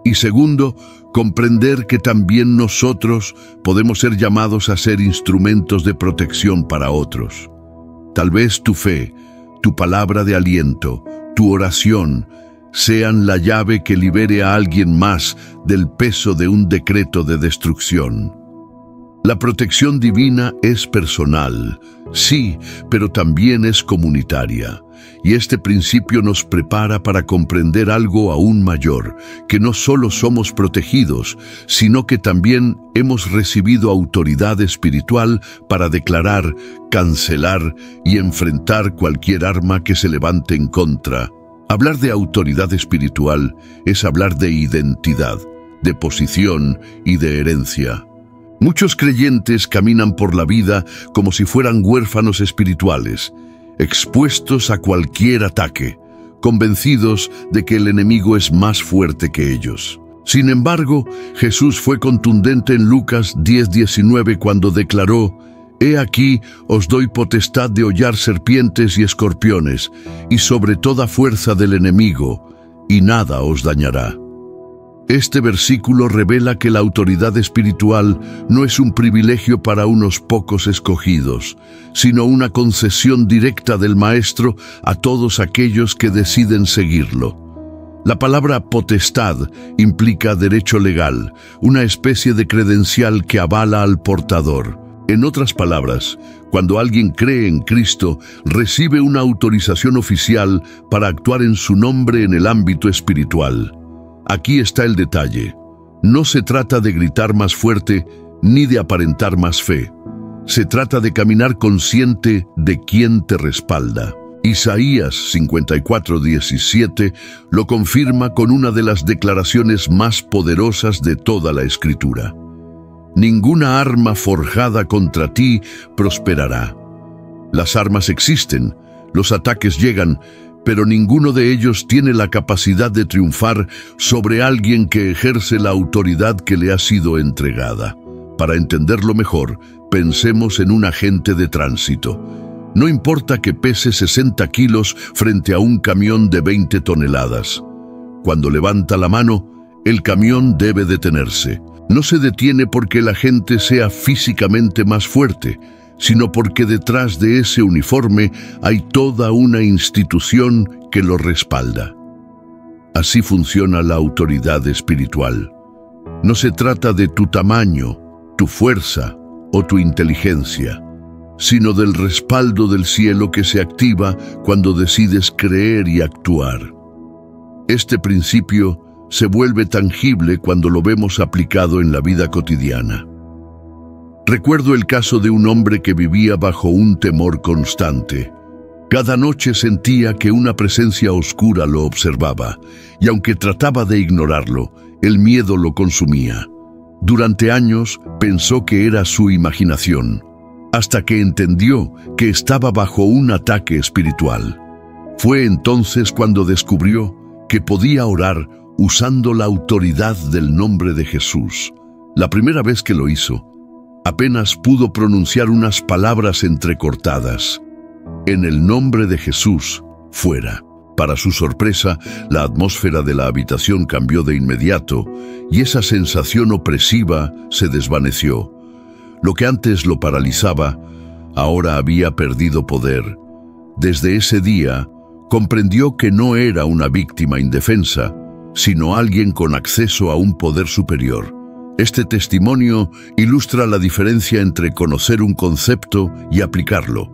Y segundo, comprender que también nosotros podemos ser llamados a ser instrumentos de protección para otros. Tal vez tu fe, tu palabra de aliento, tu oración, sean la llave que libere a alguien más del peso de un decreto de destrucción. La protección divina es personal, sí, pero también es comunitaria. Y este principio nos prepara para comprender algo aún mayor, que no solo somos protegidos, sino que también hemos recibido autoridad espiritual para declarar, cancelar y enfrentar cualquier arma que se levante en contra. Hablar de autoridad espiritual es hablar de identidad, de posición y de herencia. Muchos creyentes caminan por la vida como si fueran huérfanos espirituales, expuestos a cualquier ataque, convencidos de que el enemigo es más fuerte que ellos. Sin embargo, Jesús fue contundente en Lucas 10:19 cuando declaró: «He aquí, os doy potestad de hollar serpientes y escorpiones, y sobre toda fuerza del enemigo, y nada os dañará». Este versículo revela que la autoridad espiritual no es un privilegio para unos pocos escogidos, sino una concesión directa del Maestro a todos aquellos que deciden seguirlo. La palabra potestad implica derecho legal, una especie de credencial que avala al portador. En otras palabras, cuando alguien cree en Cristo, recibe una autorización oficial para actuar en su nombre en el ámbito espiritual. Aquí está el detalle. No se trata de gritar más fuerte ni de aparentar más fe. Se trata de caminar consciente de quién te respalda. Isaías 54:17 lo confirma con una de las declaraciones más poderosas de toda la Escritura. Ninguna arma forjada contra ti prosperará. Las armas existen, los ataques llegan, pero ninguno de ellos tiene la capacidad de triunfar sobre alguien que ejerce la autoridad que le ha sido entregada. Para entenderlo mejor, pensemos en un agente de tránsito. No importa que pese 60 kilos frente a un camión de 20 toneladas. Cuando levanta la mano, el camión debe detenerse. No se detiene porque el agente sea físicamente más fuerte, sino porque detrás de ese uniforme hay toda una institución que lo respalda. Así funciona la autoridad espiritual. No se trata de tu tamaño, tu fuerza o tu inteligencia, sino del respaldo del cielo que se activa cuando decides creer y actuar. Este principio se vuelve tangible cuando lo vemos aplicado en la vida cotidiana. Recuerdo el caso de un hombre que vivía bajo un temor constante. Cada noche sentía que una presencia oscura lo observaba, y aunque trataba de ignorarlo, el miedo lo consumía. Durante años pensó que era su imaginación, hasta que entendió que estaba bajo un ataque espiritual. Fue entonces cuando descubrió que podía orar usando la autoridad del nombre de Jesús. La primera vez que lo hizo, apenas pudo pronunciar unas palabras entrecortadas. En el nombre de Jesús, fuera. Para su sorpresa, la atmósfera de la habitación cambió de inmediato y esa sensación opresiva se desvaneció. Lo que antes lo paralizaba, ahora había perdido poder. Desde ese día, comprendió que no era una víctima indefensa, sino alguien con acceso a un poder superior. Este testimonio ilustra la diferencia entre conocer un concepto y aplicarlo.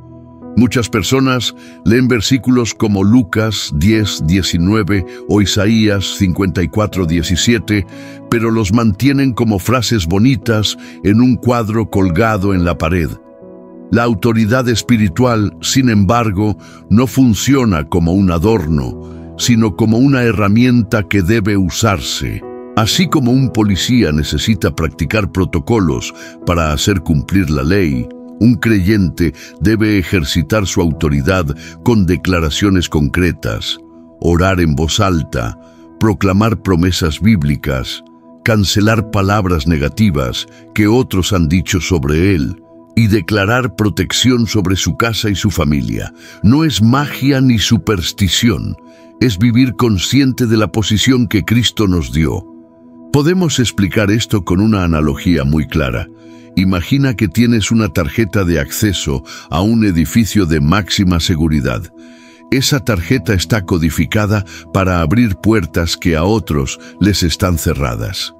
Muchas personas leen versículos como Lucas 10:19 o Isaías 54:17, pero los mantienen como frases bonitas en un cuadro colgado en la pared. La autoridad espiritual, sin embargo, no funciona como un adorno, sino como una herramienta que debe usarse. Así como un policía necesita practicar protocolos para hacer cumplir la ley, un creyente debe ejercitar su autoridad con declaraciones concretas, orar en voz alta, proclamar promesas bíblicas, cancelar palabras negativas que otros han dicho sobre él y declarar protección sobre su casa y su familia. No es magia ni superstición, es vivir consciente de la posición que Cristo nos dio. Podemos explicar esto con una analogía muy clara. Imagina que tienes una tarjeta de acceso a un edificio de máxima seguridad. Esa tarjeta está codificada para abrir puertas que a otros les están cerradas.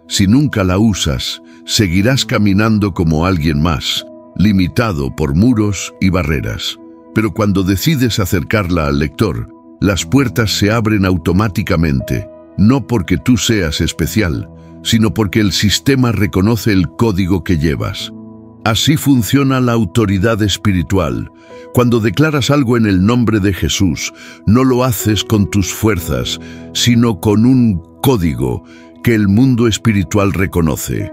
Si nunca la usas, seguirás caminando como alguien más, limitado por muros y barreras. Pero cuando decides acercarla al lector, las puertas se abren automáticamente, no porque tú seas especial, sino porque el sistema reconoce el código que llevas. Así funciona la autoridad espiritual. Cuando declaras algo en el nombre de Jesús, no lo haces con tus fuerzas, sino con un código que el mundo espiritual reconoce.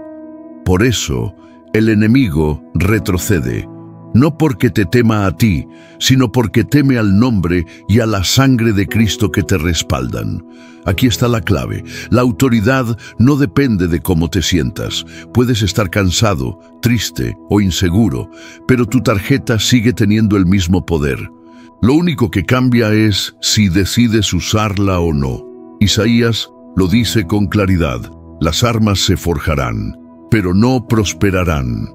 Por eso, el enemigo retrocede, no porque te tema a ti, sino porque teme al nombre y a la sangre de Cristo que te respaldan. Aquí está la clave. La autoridad no depende de cómo te sientas. Puedes estar cansado, triste o inseguro, pero tu tarjeta sigue teniendo el mismo poder. Lo único que cambia es si decides usarla o no. Isaías lo dice con claridad: las armas se forjarán, pero no prosperarán.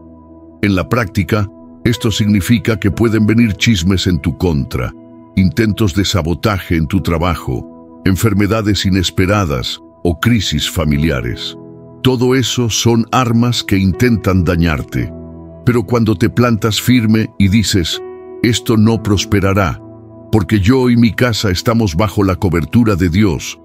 En la práctica, esto significa que pueden venir chismes en tu contra, intentos de sabotaje en tu trabajo, enfermedades inesperadas o crisis familiares. Todo eso son armas que intentan dañarte. Pero cuando te plantas firme y dices: esto no prosperará, porque yo y mi casa estamos bajo la cobertura de Dios,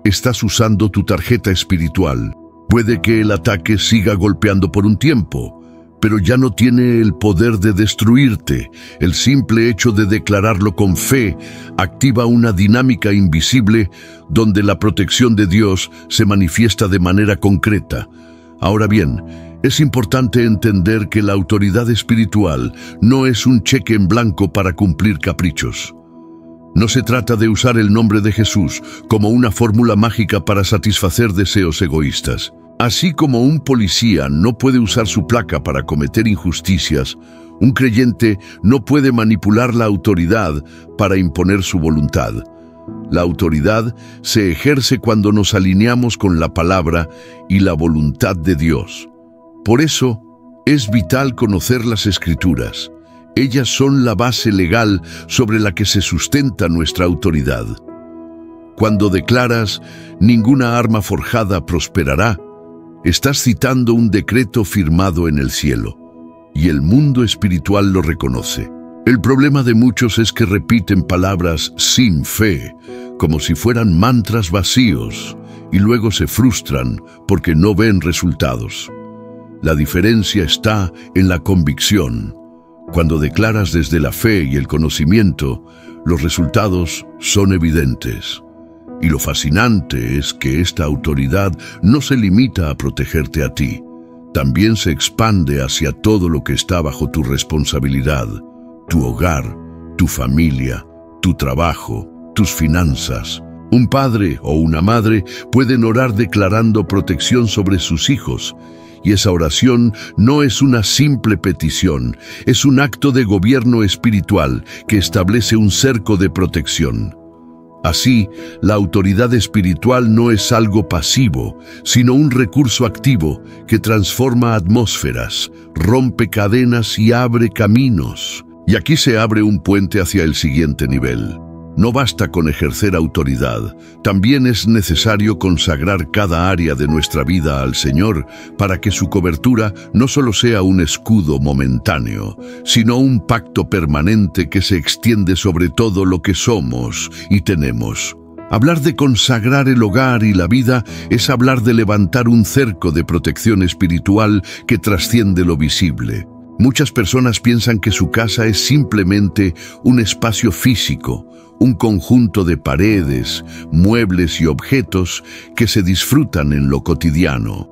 estás usando tu tarjeta espiritual. Puede que el ataque siga golpeando por un tiempo, pero ya no tiene el poder de destruirte. El simple hecho de declararlo con fe activa una dinámica invisible donde la protección de Dios se manifiesta de manera concreta. Ahora bien, es importante entender que la autoridad espiritual no es un cheque en blanco para cumplir caprichos. No se trata de usar el nombre de Jesús como una fórmula mágica para satisfacer deseos egoístas. Así como un policía no puede usar su placa para cometer injusticias, un creyente no puede manipular la autoridad para imponer su voluntad. La autoridad se ejerce cuando nos alineamos con la palabra y la voluntad de Dios. Por eso, es vital conocer las Escrituras. Ellas son la base legal sobre la que se sustenta nuestra autoridad. Cuando declaras: ninguna arma forjada prosperará, estás citando un decreto firmado en el cielo, y el mundo espiritual lo reconoce. El problema de muchos es que repiten palabras sin fe, como si fueran mantras vacíos, y luego se frustran porque no ven resultados. La diferencia está en la convicción. Cuando declaras desde la fe y el conocimiento, los resultados son evidentes. Y lo fascinante es que esta autoridad no se limita a protegerte a ti, también se expande hacia todo lo que está bajo tu responsabilidad: tu hogar, tu familia, tu trabajo, tus finanzas. Un padre o una madre pueden orar declarando protección sobre sus hijos, y esa oración no es una simple petición, es un acto de gobierno espiritual que establece un cerco de protección. Así, la autoridad espiritual no es algo pasivo, sino un recurso activo que transforma atmósferas, rompe cadenas y abre caminos. Y aquí se abre un puente hacia el siguiente nivel. No basta con ejercer autoridad, también es necesario consagrar cada área de nuestra vida al Señor para que su cobertura no solo sea un escudo momentáneo, sino un pacto permanente que se extiende sobre todo lo que somos y tenemos. Hablar de consagrar el hogar y la vida es hablar de levantar un cerco de protección espiritual que trasciende lo visible. Muchas personas piensan que su casa es simplemente un espacio físico, un conjunto de paredes, muebles y objetos que se disfrutan en lo cotidiano.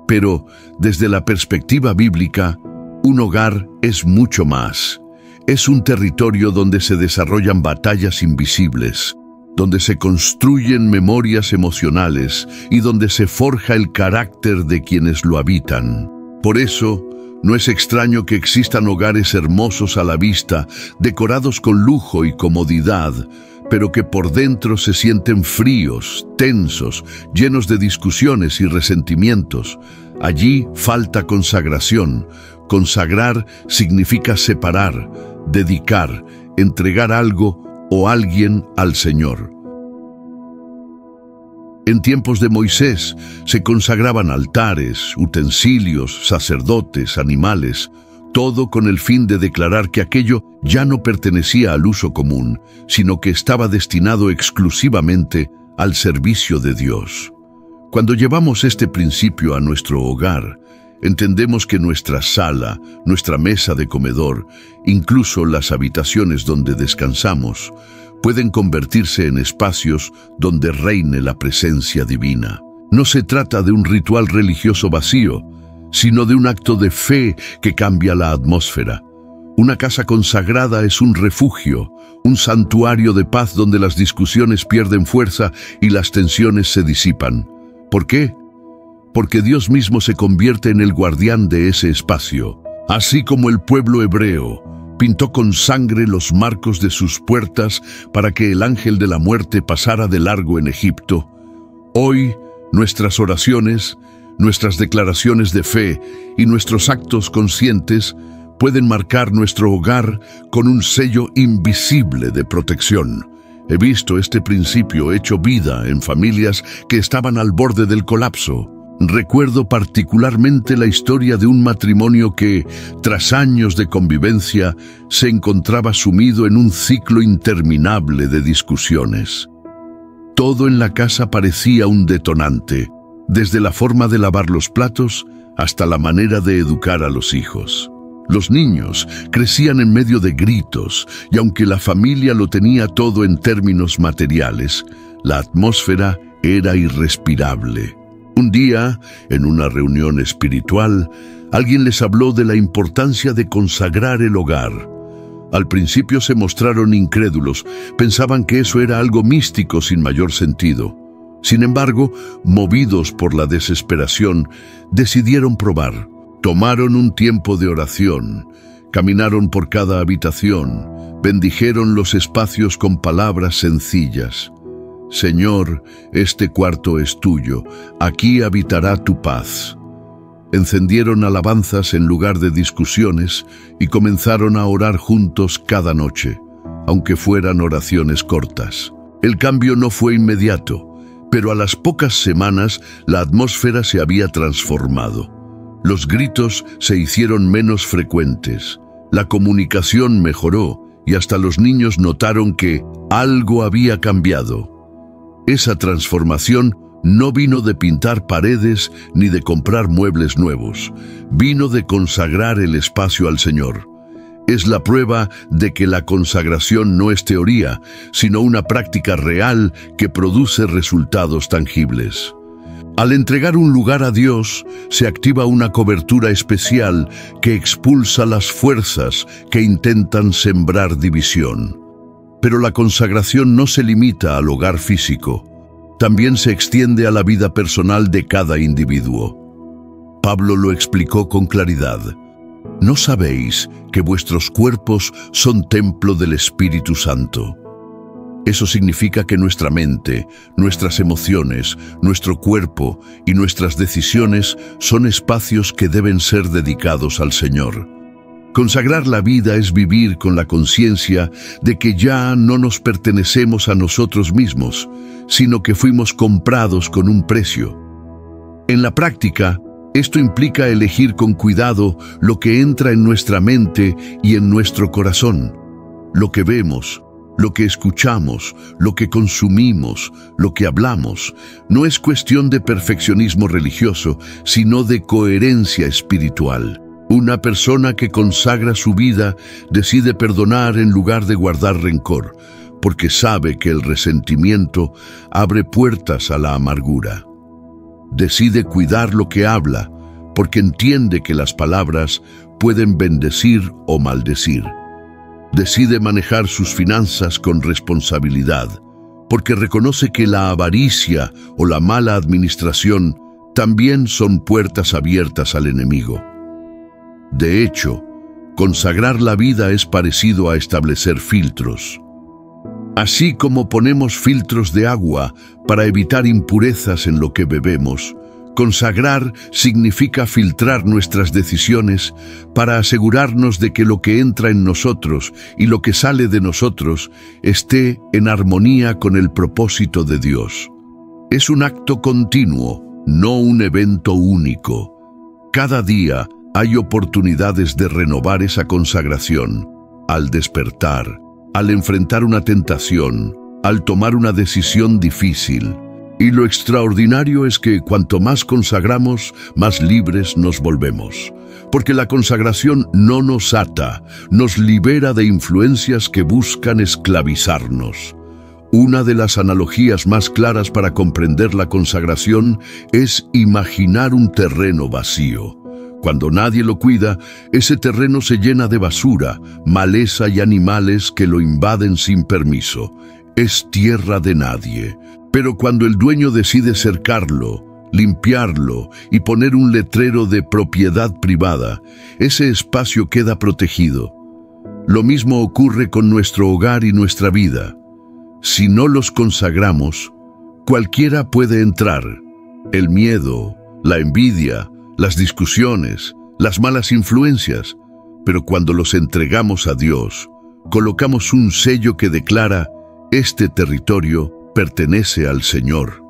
Pero, desde la perspectiva bíblica, un hogar es mucho más. Es un territorio donde se desarrollan batallas invisibles, donde se construyen memorias emocionales y donde se forja el carácter de quienes lo habitan. Por eso, no es extraño que existan hogares hermosos a la vista, decorados con lujo y comodidad, pero que por dentro se sienten fríos, tensos, llenos de discusiones y resentimientos. Allí falta consagración. Consagrar significa separar, dedicar, entregar algo o alguien al Señor. En tiempos de Moisés se consagraban altares, utensilios, sacerdotes, animales, todo con el fin de declarar que aquello ya no pertenecía al uso común, sino que estaba destinado exclusivamente al servicio de Dios. Cuando llevamos este principio a nuestro hogar, entendemos que nuestra sala, nuestra mesa de comedor, incluso las habitaciones donde descansamos, pueden convertirse en espacios donde reine la presencia divina. No se trata de un ritual religioso vacío, sino de un acto de fe que cambia la atmósfera. Una casa consagrada es un refugio, un santuario de paz donde las discusiones pierden fuerza y las tensiones se disipan. ¿Por qué? Porque Dios mismo se convierte en el guardián de ese espacio. Así como el pueblo hebreo pintó con sangre los marcos de sus puertas para que el ángel de la muerte pasara de largo en Egipto, hoy nuestras oraciones, nuestras declaraciones de fe y nuestros actos conscientes pueden marcar nuestro hogar con un sello invisible de protección. He visto este principio hecho vida en familias que estaban al borde del colapso. Recuerdo particularmente la historia de un matrimonio que, tras años de convivencia, se encontraba sumido en un ciclo interminable de discusiones. Todo en la casa parecía un detonante, desde la forma de lavar los platos hasta la manera de educar a los hijos. Los niños crecían en medio de gritos, y aunque la familia lo tenía todo en términos materiales, la atmósfera era irrespirable. Un día, en una reunión espiritual, alguien les habló de la importancia de consagrar el hogar. Al principio se mostraron incrédulos, pensaban que eso era algo místico sin mayor sentido. Sin embargo, movidos por la desesperación, decidieron probar. Tomaron un tiempo de oración, caminaron por cada habitación, bendijeron los espacios con palabras sencillas. Señor, este cuarto es tuyo, aquí habitará tu paz. Encendieron alabanzas en lugar de discusiones y comenzaron a orar juntos cada noche, aunque fueran oraciones cortas. El cambio no fue inmediato, pero a las pocas semanas la atmósfera se había transformado. Los gritos se hicieron menos frecuentes, la comunicación mejoró y hasta los niños notaron que algo había cambiado. Esa transformación no vino de pintar paredes ni de comprar muebles nuevos, vino de consagrar el espacio al Señor. Es la prueba de que la consagración no es teoría, sino una práctica real que produce resultados tangibles. Al entregar un lugar a Dios, se activa una cobertura especial que expulsa las fuerzas que intentan sembrar división. Pero la consagración no se limita al hogar físico, también se extiende a la vida personal de cada individuo. Pablo lo explicó con claridad. ¿No sabéis que vuestros cuerpos son templo del Espíritu Santo? Eso significa que nuestra mente, nuestras emociones, nuestro cuerpo y nuestras decisiones son espacios que deben ser dedicados al Señor. Consagrar la vida es vivir con la conciencia de que ya no nos pertenecemos a nosotros mismos, sino que fuimos comprados con un precio. En la práctica, esto implica elegir con cuidado lo que entra en nuestra mente y en nuestro corazón, lo que vemos, lo que escuchamos, lo que consumimos, lo que hablamos. No es cuestión de perfeccionismo religioso, sino de coherencia espiritual. Una persona que consagra su vida decide perdonar en lugar de guardar rencor, porque sabe que el resentimiento abre puertas a la amargura. Decide cuidar lo que habla, porque entiende que las palabras pueden bendecir o maldecir. Decide manejar sus finanzas con responsabilidad, porque reconoce que la avaricia o la mala administración también son puertas abiertas al enemigo. De hecho, consagrar la vida es parecido a establecer filtros. Así como ponemos filtros de agua para evitar impurezas en lo que bebemos, consagrar significa filtrar nuestras decisiones para asegurarnos de que lo que entra en nosotros y lo que sale de nosotros esté en armonía con el propósito de Dios. Es un acto continuo, no un evento único. Cada día hay oportunidades de renovar esa consagración, al despertar, al enfrentar una tentación, al tomar una decisión difícil. Y lo extraordinario es que cuanto más consagramos, más libres nos volvemos. Porque la consagración no nos ata, nos libera de influencias que buscan esclavizarnos. Una de las analogías más claras para comprender la consagración es imaginar un terreno vacío. Cuando nadie lo cuida, ese terreno se llena de basura, maleza y animales que lo invaden sin permiso. Es tierra de nadie. Pero cuando el dueño decide cercarlo, limpiarlo y poner un letrero de propiedad privada, ese espacio queda protegido. Lo mismo ocurre con nuestro hogar y nuestra vida. Si no los consagramos, cualquiera puede entrar. El miedo, la envidia, las discusiones, las malas influencias. Pero cuando los entregamos a Dios, colocamos un sello que declara: este territorio pertenece al Señor.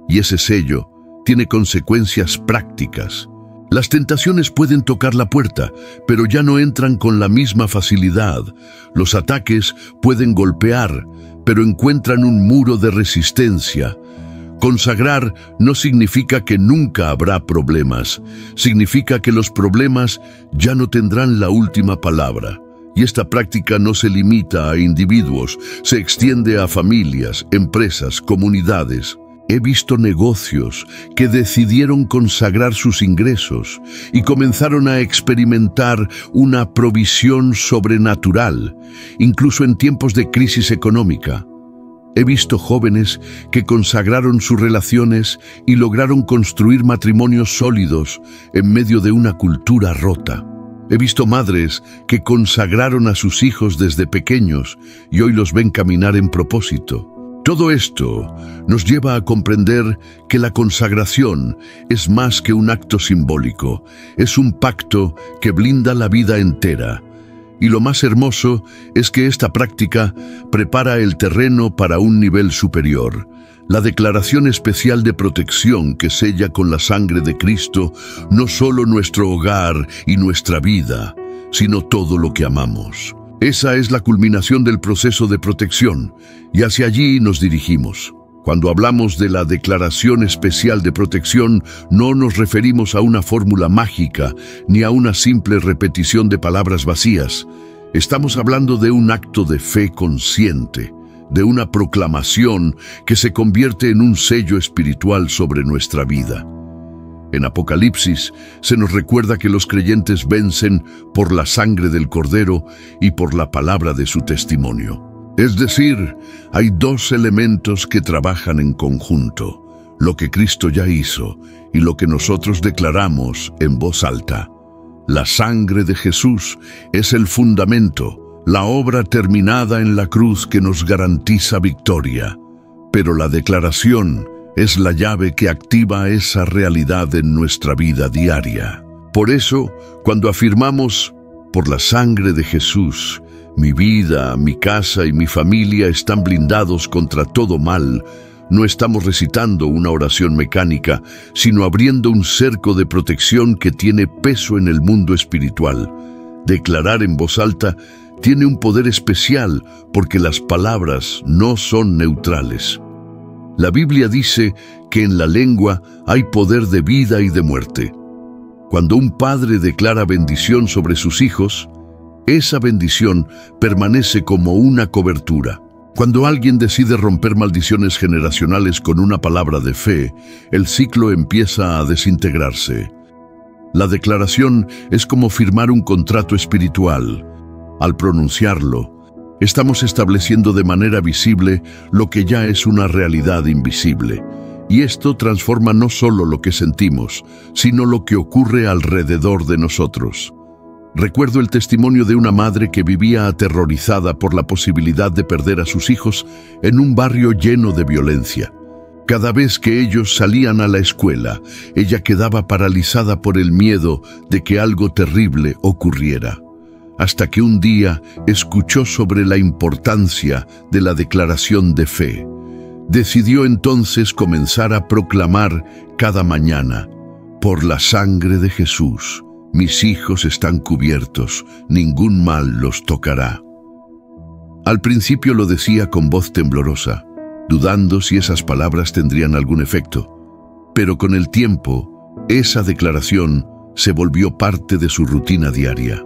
Y ese sello tiene consecuencias prácticas. Las tentaciones pueden tocar la puerta, pero ya no entran con la misma facilidad. Los ataques pueden golpear, pero encuentran un muro de resistencia. Consagrar no significa que nunca habrá problemas. Significa que los problemas ya no tendrán la última palabra. Y esta práctica no se limita a individuos, se extiende a familias, empresas, comunidades. He visto negocios que decidieron consagrar sus ingresos y comenzaron a experimentar una provisión sobrenatural, incluso en tiempos de crisis económica. He visto jóvenes que consagraron sus relaciones y lograron construir matrimonios sólidos en medio de una cultura rota. He visto madres que consagraron a sus hijos desde pequeños y hoy los ven caminar en propósito. Todo esto nos lleva a comprender que la consagración es más que un acto simbólico, es un pacto que blinda la vida entera. Y lo más hermoso es que esta práctica prepara el terreno para un nivel superior. La declaración especial de protección que sella con la sangre de Cristo no solo nuestro hogar y nuestra vida, sino todo lo que amamos. Esa es la culminación del proceso de protección, y hacia allí nos dirigimos. Cuando hablamos de la declaración especial de protección, no nos referimos a una fórmula mágica ni a una simple repetición de palabras vacías. Estamos hablando de un acto de fe consciente, de una proclamación que se convierte en un sello espiritual sobre nuestra vida. En Apocalipsis se nos recuerda que los creyentes vencen por la sangre del Cordero y por la palabra de su testimonio. Es decir, hay dos elementos que trabajan en conjunto: lo que Cristo ya hizo y lo que nosotros declaramos en voz alta. La sangre de Jesús es el fundamento, la obra terminada en la cruz que nos garantiza victoria. Pero la declaración es la llave que activa esa realidad en nuestra vida diaria. Por eso, cuando afirmamos: por la sangre de Jesús, mi vida, mi casa y mi familia están blindados contra todo mal, no estamos recitando una oración mecánica, sino abriendo un cerco de protección que tiene peso en el mundo espiritual. Declarar en voz alta tiene un poder especial porque las palabras no son neutrales. La Biblia dice que en la lengua hay poder de vida y de muerte. Cuando un padre declara bendición sobre sus hijos, esa bendición permanece como una cobertura. Cuando alguien decide romper maldiciones generacionales con una palabra de fe, el ciclo empieza a desintegrarse. La declaración es como firmar un contrato espiritual. Al pronunciarlo, Estamos estableciendo de manera visible lo que ya es una realidad invisible. Y esto transforma no solo lo que sentimos, sino lo que ocurre alrededor de nosotros. Recuerdo el testimonio de una madre que vivía aterrorizada por la posibilidad de perder a sus hijos en un barrio lleno de violencia. Cada vez que ellos salían a la escuela, ella quedaba paralizada por el miedo de que algo terrible ocurriera. Hasta que un día escuchó sobre la importancia de la declaración de fe. Decidió entonces comenzar a proclamar cada mañana: por la sangre de Jesús, mis hijos están cubiertos, ningún mal los tocará. Al principio lo decía con voz temblorosa, dudando si esas palabras tendrían algún efecto. Pero con el tiempo, esa declaración se volvió parte de su rutina diaria.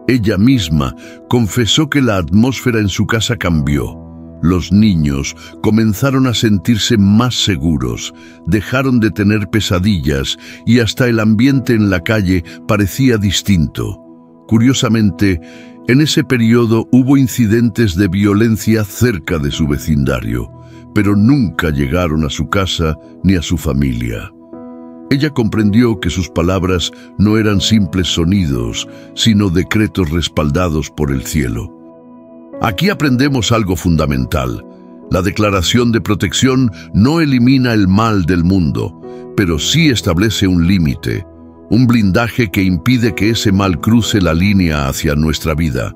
Ella misma confesó que la atmósfera en su casa cambió. Los niños comenzaron a sentirse más seguros, dejaron de tener pesadillas y hasta el ambiente en la calle parecía distinto. Curiosamente, en ese periodo hubo incidentes de violencia cerca de su vecindario, pero nunca llegaron a su casa ni a su familia. Ella comprendió que sus palabras no eran simples sonidos, sino decretos respaldados por el cielo. Aquí aprendemos algo fundamental. La declaración de protección no elimina el mal del mundo, pero sí establece un límite, un blindaje que impide que ese mal cruce la línea hacia nuestra vida.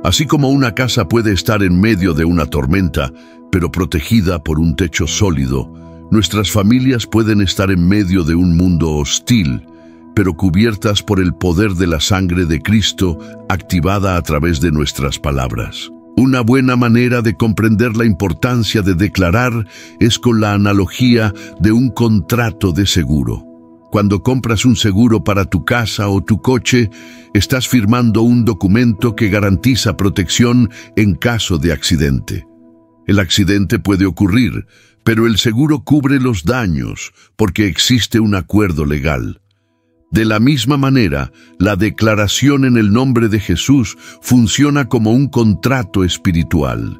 Así como una casa puede estar en medio de una tormenta, pero protegida por un techo sólido, nuestras familias pueden estar en medio de un mundo hostil, pero cubiertas por el poder de la sangre de Cristo activada a través de nuestras palabras. Una buena manera de comprender la importancia de declarar es con la analogía de un contrato de seguro. Cuando compras un seguro para tu casa o tu coche, estás firmando un documento que garantiza protección en caso de accidente. El accidente puede ocurrir, pero el seguro cubre los daños porque existe un acuerdo legal. De la misma manera, la declaración en el nombre de Jesús funciona como un contrato espiritual.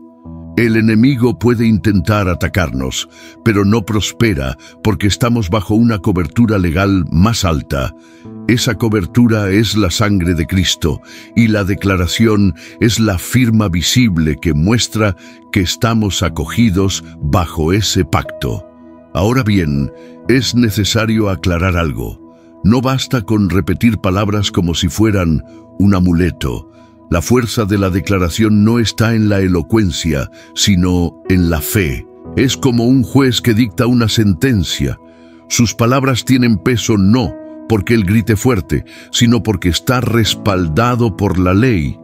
El enemigo puede intentar atacarnos, pero no prospera porque estamos bajo una cobertura legal más alta. Esa cobertura es la sangre de Cristo y la declaración es la firma visible que muestra que estamos acogidos bajo ese pacto. Ahora bien, es necesario aclarar algo. No basta con repetir palabras como si fueran un amuleto. La fuerza de la declaración no está en la elocuencia, sino en la fe. Es como un juez que dicta una sentencia. Sus palabras tienen peso no porque él grite fuerte, sino porque está respaldado por la ley.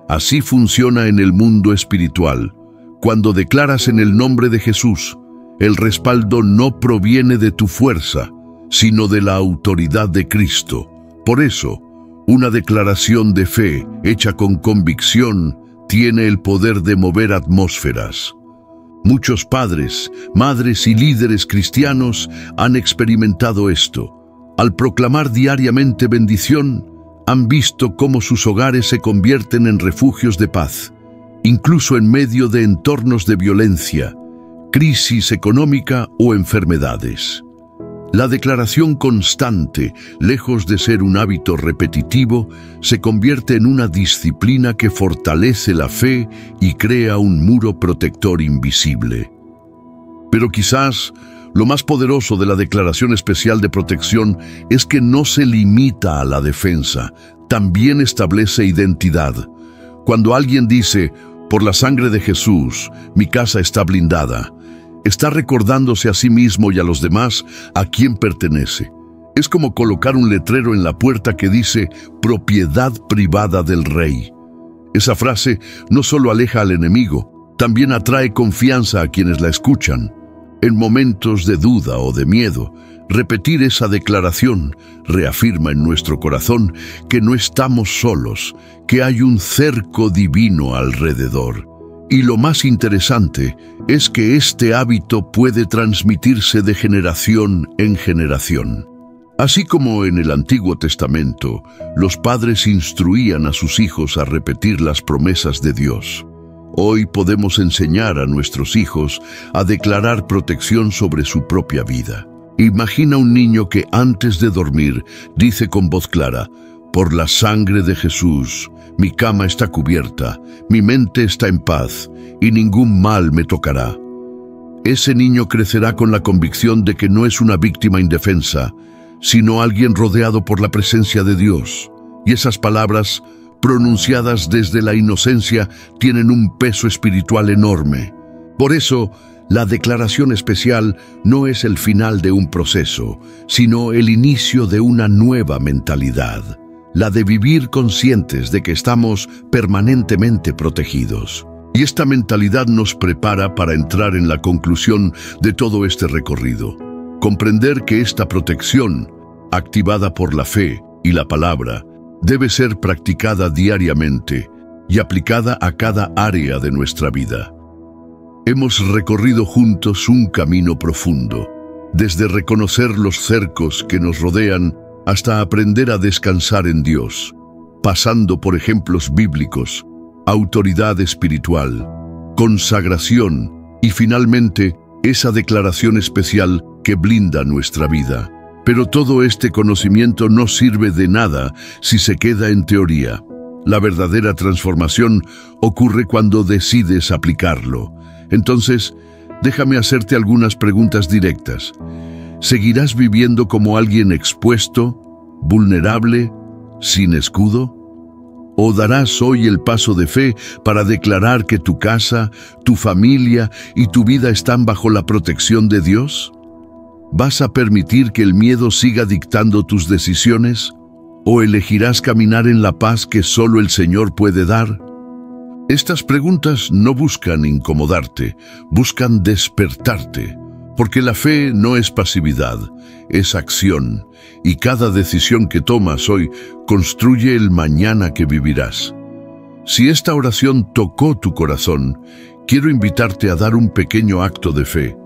Así funciona en el mundo espiritual. Cuando declaras en el nombre de Jesús, el respaldo no proviene de tu fuerza, sino de la autoridad de Cristo. Por eso, una declaración de fe hecha con convicción tiene el poder de mover atmósferas. Muchos padres, madres y líderes cristianos han experimentado esto. Al proclamar diariamente bendición, han visto cómo sus hogares se convierten en refugios de paz, incluso en medio de entornos de violencia, crisis económica o enfermedades. La declaración constante, lejos de ser un hábito repetitivo, se convierte en una disciplina que fortalece la fe y crea un muro protector invisible. Pero quizás lo más poderoso de la declaración especial de protección es que no se limita a la defensa, también establece identidad. Cuando alguien dice, por la sangre de Jesús, mi casa está blindada, está recordándose a sí mismo y a los demás a quién pertenece. Es como colocar un letrero en la puerta que dice propiedad privada del rey. Esa frase no solo aleja al enemigo, también atrae confianza a quienes la escuchan. En momentos de duda o de miedo, repetir esa declaración reafirma en nuestro corazón que no estamos solos, que hay un cerco divino alrededor. Y lo más interesante es que este hábito puede transmitirse de generación en generación. Así como en el Antiguo Testamento, los padres instruían a sus hijos a repetir las promesas de Dios. Hoy podemos enseñar a nuestros hijos a declarar protección sobre su propia vida. Imagina un niño que antes de dormir dice con voz clara: por la sangre de Jesús, mi cama está cubierta, mi mente está en paz y ningún mal me tocará. Ese niño crecerá con la convicción de que no es una víctima indefensa, sino alguien rodeado por la presencia de Dios. Y esas palabras, pronunciadas desde la inocencia, tienen un peso espiritual enorme. Por eso, la declaración especial no es el final de un proceso, sino el inicio de una nueva mentalidad, la de vivir conscientes de que estamos permanentemente protegidos. Y esta mentalidad nos prepara para entrar en la conclusión de todo este recorrido. Comprender que esta protección, activada por la fe y la palabra, debe ser practicada diariamente y aplicada a cada área de nuestra vida. Hemos recorrido juntos un camino profundo, desde reconocer los cercos que nos rodean hasta aprender a descansar en Dios, pasando por ejemplos bíblicos, autoridad espiritual, consagración y finalmente esa declaración especial que blinda nuestra vida. Pero todo este conocimiento no sirve de nada si se queda en teoría. La verdadera transformación ocurre cuando decides aplicarlo. Entonces, déjame hacerte algunas preguntas directas. ¿Seguirás viviendo como alguien expuesto, vulnerable, sin escudo? ¿O darás hoy el paso de fe para declarar que tu casa, tu familia y tu vida están bajo la protección de Dios? ¿Vas a permitir que el miedo siga dictando tus decisiones? ¿O elegirás caminar en la paz que solo el Señor puede dar? Estas preguntas no buscan incomodarte, buscan despertarte, porque la fe no es pasividad, es acción, y cada decisión que tomas hoy construye el mañana que vivirás. Si esta oración tocó tu corazón, quiero invitarte a dar un pequeño acto de fe.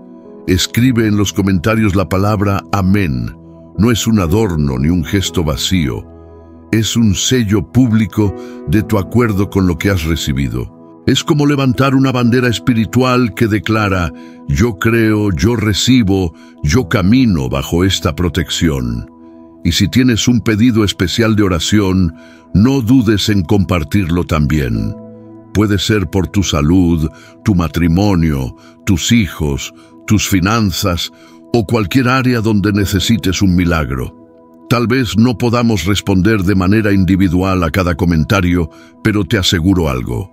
Escribe en los comentarios la palabra amén. No es un adorno ni un gesto vacío. Es un sello público de tu acuerdo con lo que has recibido. Es como levantar una bandera espiritual que declara: yo creo, yo recibo, yo camino bajo esta protección. Y si tienes un pedido especial de oración, no dudes en compartirlo también. Puede ser por tu salud, tu matrimonio, tus hijos, tus finanzas o cualquier área donde necesites un milagro. Tal vez no podamos responder de manera individual a cada comentario, pero te aseguro algo.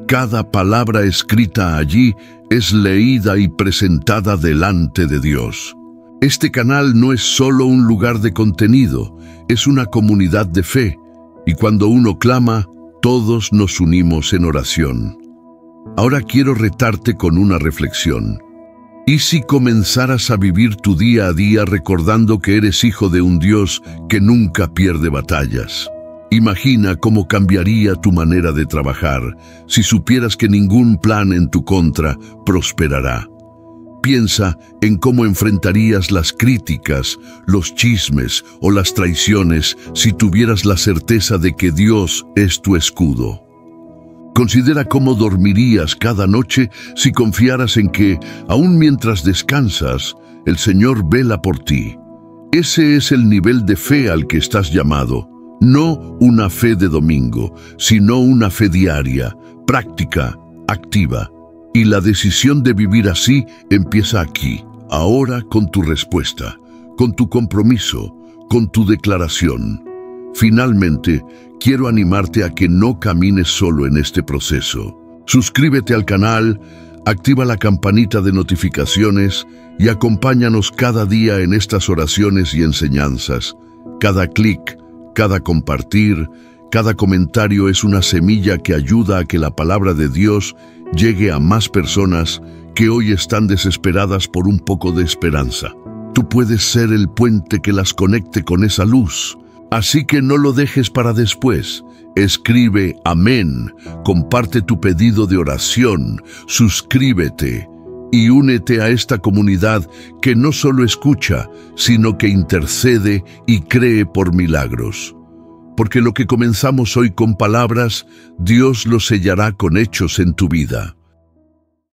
Cada palabra escrita allí es leída y presentada delante de Dios. Este canal no es solo un lugar de contenido, es una comunidad de fe, y cuando uno clama, todos nos unimos en oración. Ahora quiero retarte con una reflexión. ¿Y si comenzaras a vivir tu día a día recordando que eres hijo de un Dios que nunca pierde batallas? Imagina cómo cambiaría tu manera de trabajar si supieras que ningún plan en tu contra prosperará. Piensa en cómo enfrentarías las críticas, los chismes o las traiciones si tuvieras la certeza de que Dios es tu escudo. Considera cómo dormirías cada noche si confiaras en que, aun mientras descansas, el Señor vela por ti. Ese es el nivel de fe al que estás llamado. No una fe de domingo, sino una fe diaria, práctica, activa. Y la decisión de vivir así empieza aquí, ahora, con tu respuesta, con tu compromiso, con tu declaración. Finalmente, quiero animarte a que no camines solo en este proceso. Suscríbete al canal, activa la campanita de notificaciones y acompáñanos cada día en estas oraciones y enseñanzas. Cada clic, cada compartir, cada comentario es una semilla que ayuda a que la palabra de Dios llegue a más personas que hoy están desesperadas por un poco de esperanza. Tú puedes ser el puente que las conecte con esa luz. Así que no lo dejes para después. Escribe amén, comparte tu pedido de oración, suscríbete y únete a esta comunidad que no solo escucha, sino que intercede y cree por milagros. porque lo que comenzamos hoy con palabras, Dios lo sellará con hechos en tu vida.